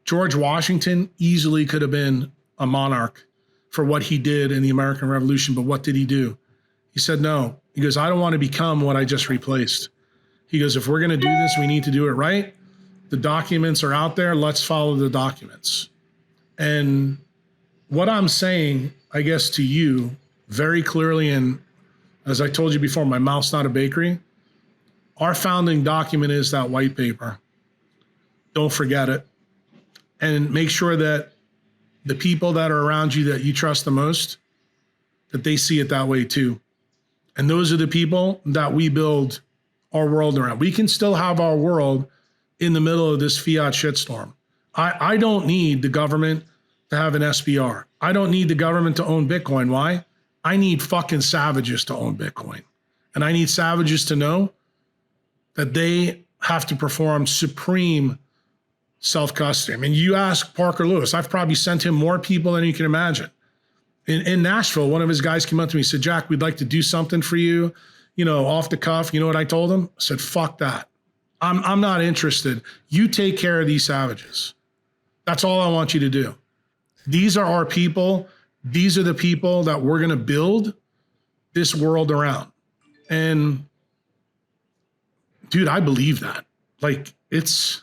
George Washington easily could have been a monarch for what he did in the American Revolution. But what did he do? He said, no. He goes, I don't want to become what I just replaced. He goes, if we're going to do this, we need to do it right. The documents are out there. Let's follow the documents. And what I'm saying, I guess, to you very clearly, and as I told you before, my mouth's not a bakery. Our founding document is that white paper. Don't forget it. And make sure that the people that are around you that you trust the most, that they see it that way too. And those are the people that we build our world around. We can still have our world in the middle of this fiat shitstorm. I don't need the government to have an SPR. I don't need the government to own Bitcoin. Why? I need fucking savages to own Bitcoin. And I need savages to know that they have to perform supreme self-custody. I mean, you ask Parker Lewis, I've probably sent him more people than you can imagine. In Nashville, one of his guys came up to me and said, Jack, we'd like to do something for you, off the cuff. You know what I told him? I said, fuck that. I'm not interested. You take care of these savages. That's all I want you to do. These are our people. These are the people that we're going to build this world around. And dude, I believe that. Like, it's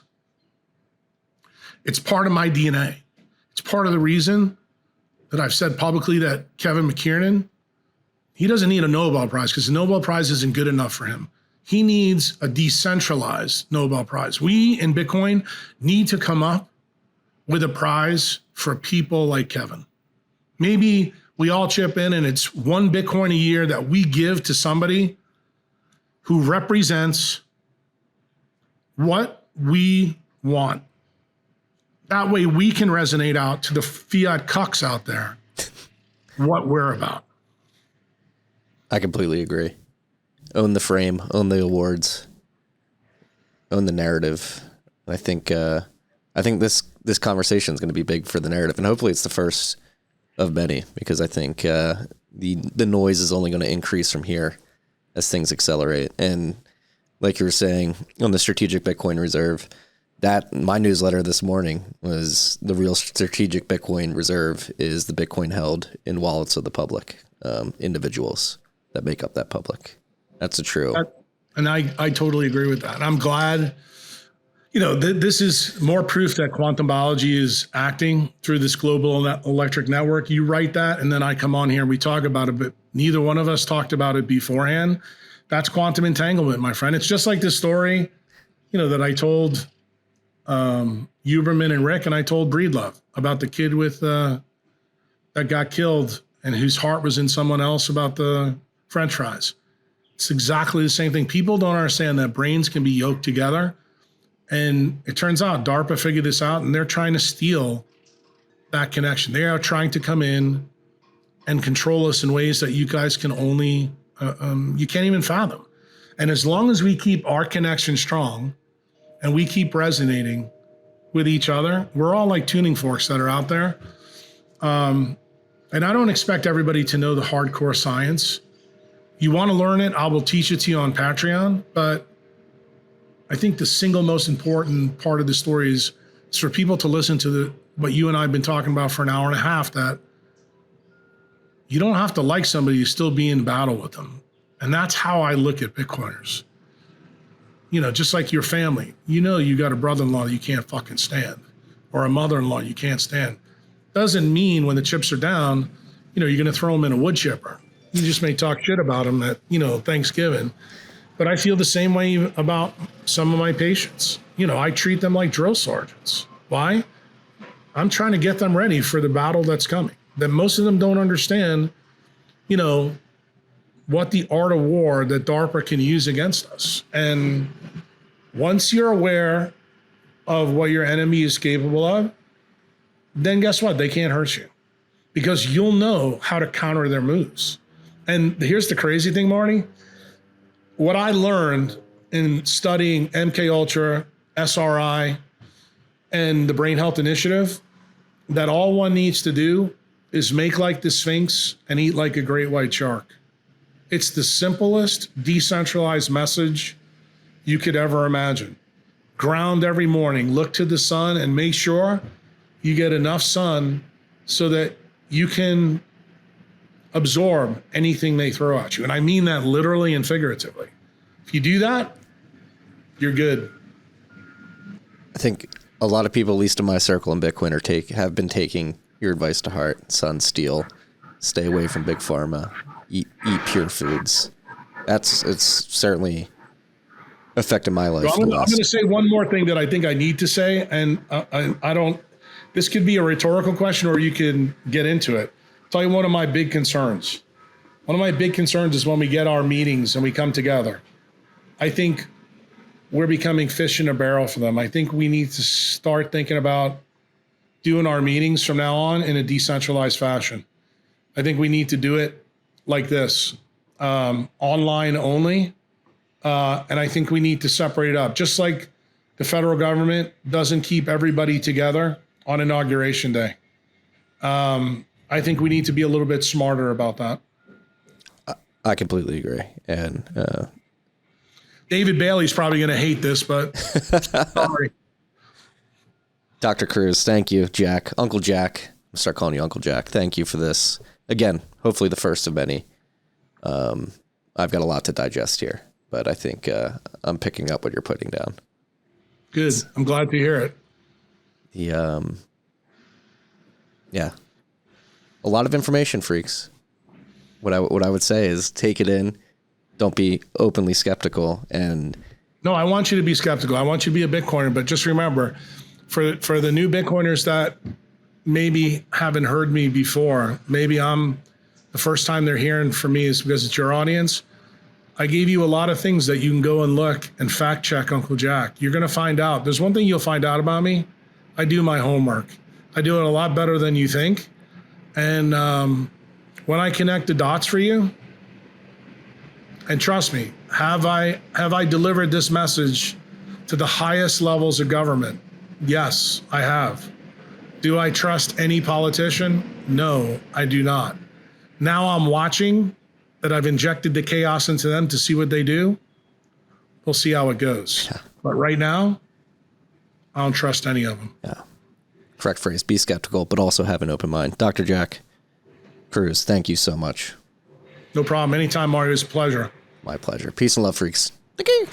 part of my DNA. It's part of the reason that I've said publicly that Kevin McKernan, he doesn't need a Nobel Prize, because the Nobel Prize isn't good enough for him. He needs a decentralized Nobel Prize. We in Bitcoin need to come up with a prize for people like Kevin. Maybe we all chip in and it's 1 Bitcoin a year that we give to somebody who represents what we want. That way we can resonate out to the fiat cucks out there what we're about. I completely agree. Own the frame, own the awards, own the narrative. I think this conversation is going to be big for the narrative, and hopefully it's the first of many, because I think the noise is only going to increase from here as things accelerate. And like you were saying on the strategic Bitcoin reserve, that my newsletter this morning was the real strategic Bitcoin reserve is the Bitcoin held in wallets of the public, individuals that make up that public. That's a true. And I totally agree with that. And I'm glad, this is more proof that quantum biology is acting through this global electric network. You write that, and then I come on here and we talk about it, but neither one of us talked about it beforehand. That's quantum entanglement, my friend. It's just like this story, that I told Huberman and Rick, and I told Breedlove about the kid with that got killed and whose heart was in someone else about the French fries. It's exactly the same thing. People don't understand that brains can be yoked together. And it turns out DARPA figured this out, and they're trying to steal that connection. They are trying to come in and control us in ways that you guys can only, you can't even fathom. And as long as we keep our connection strong and we keep resonating with each other, we're all like tuning forks that are out there. And I don't expect everybody to know the hardcore science. You want to learn it, I will teach it to you on Patreon. But I think the single most important part of the story is for people to listen to what you and I have been talking about for an hour and a half, that you don't have to like somebody, you still be in battle with them. And that's how I look at Bitcoiners. Just like your family, you got a brother-in-law that you can't fucking stand, or a mother-in-law you can't stand. Doesn't mean when the chips are down, you're going to throw them in a wood chipper. You just may talk shit about them at, Thanksgiving. But I feel the same way about some of my patients. I treat them like drill sergeants. Why? I'm trying to get them ready for the battle that's coming. That most of them don't understand, what the art of war that DARPA can use against us. And once you're aware of what your enemy is capable of, then guess what? They can't hurt you, because you'll know how to counter their moves. And here's the crazy thing, Marty. What I learned in studying MK Ultra, SRI, and the Brain Health Initiative, that all one needs to do is make like the Sphinx and eat like a great white shark. It's the simplest decentralized message you could ever imagine. Ground every morning, look to the sun, and make sure you get enough sun so that you can absorb anything they throw at you. And I mean that literally and figuratively. If you do that, you're good. I think a lot of people, at least in my circle in Bitcoin, have been taking your advice to heart. Sun, steel, stay away from big pharma, eat pure foods. It's certainly affected my life. So I'm going to say one more thing that I think I need to say, and I don't. This could be a rhetorical question, or you can get into it. I'll tell you one of my big concerns. One of my big concerns is when we get our meetings and we come together. I think we're becoming fish in a barrel for them. I think we need to start thinking about doing our meetings from now on in a decentralized fashion. I think we need to do it like this, online only. And I think we need to separate it up. Just like the federal government doesn't keep everybody together on Inauguration Day. I think we need to be a little bit smarter about that. I completely agree. And David Bailey's probably going to hate this, but sorry. Dr. Kruse, thank you, Jack. Uncle Jack. I'll start calling you Uncle Jack. Thank you for this. Again, hopefully the first of many. I've got a lot to digest here, but I think I'm picking up what you're putting down. Good. I'm glad to hear it. Yeah. A lot of information, freaks. What I would say is take it in. Don't be openly skeptical. And no, I want you to be skeptical. I want you to be a Bitcoiner, but just remember, for the new Bitcoiners that maybe haven't heard me before, maybe the first time they're hearing from me is because it's your audience. I gave you a lot of things that you can go and look and fact check Uncle Jack. You're going to find out. There's one thing you'll find out about me. I do my homework. I do it a lot better than you think. And when I connect the dots for you, and trust me, have I delivered this message to the highest levels of government? Yes, I have. Do I trust any politician? No, I do not. Now I'm watching that I've injected the chaos into them to see what they do. We'll see how it goes. Yeah. But right now, I don't trust any of them. Yeah. Correct phrase. Be skeptical, but also have an open mind. Dr. Jack Kruse, thank you so much. No problem. Anytime, Mario. It's a pleasure. My pleasure. Peace and love, freaks. Thank you.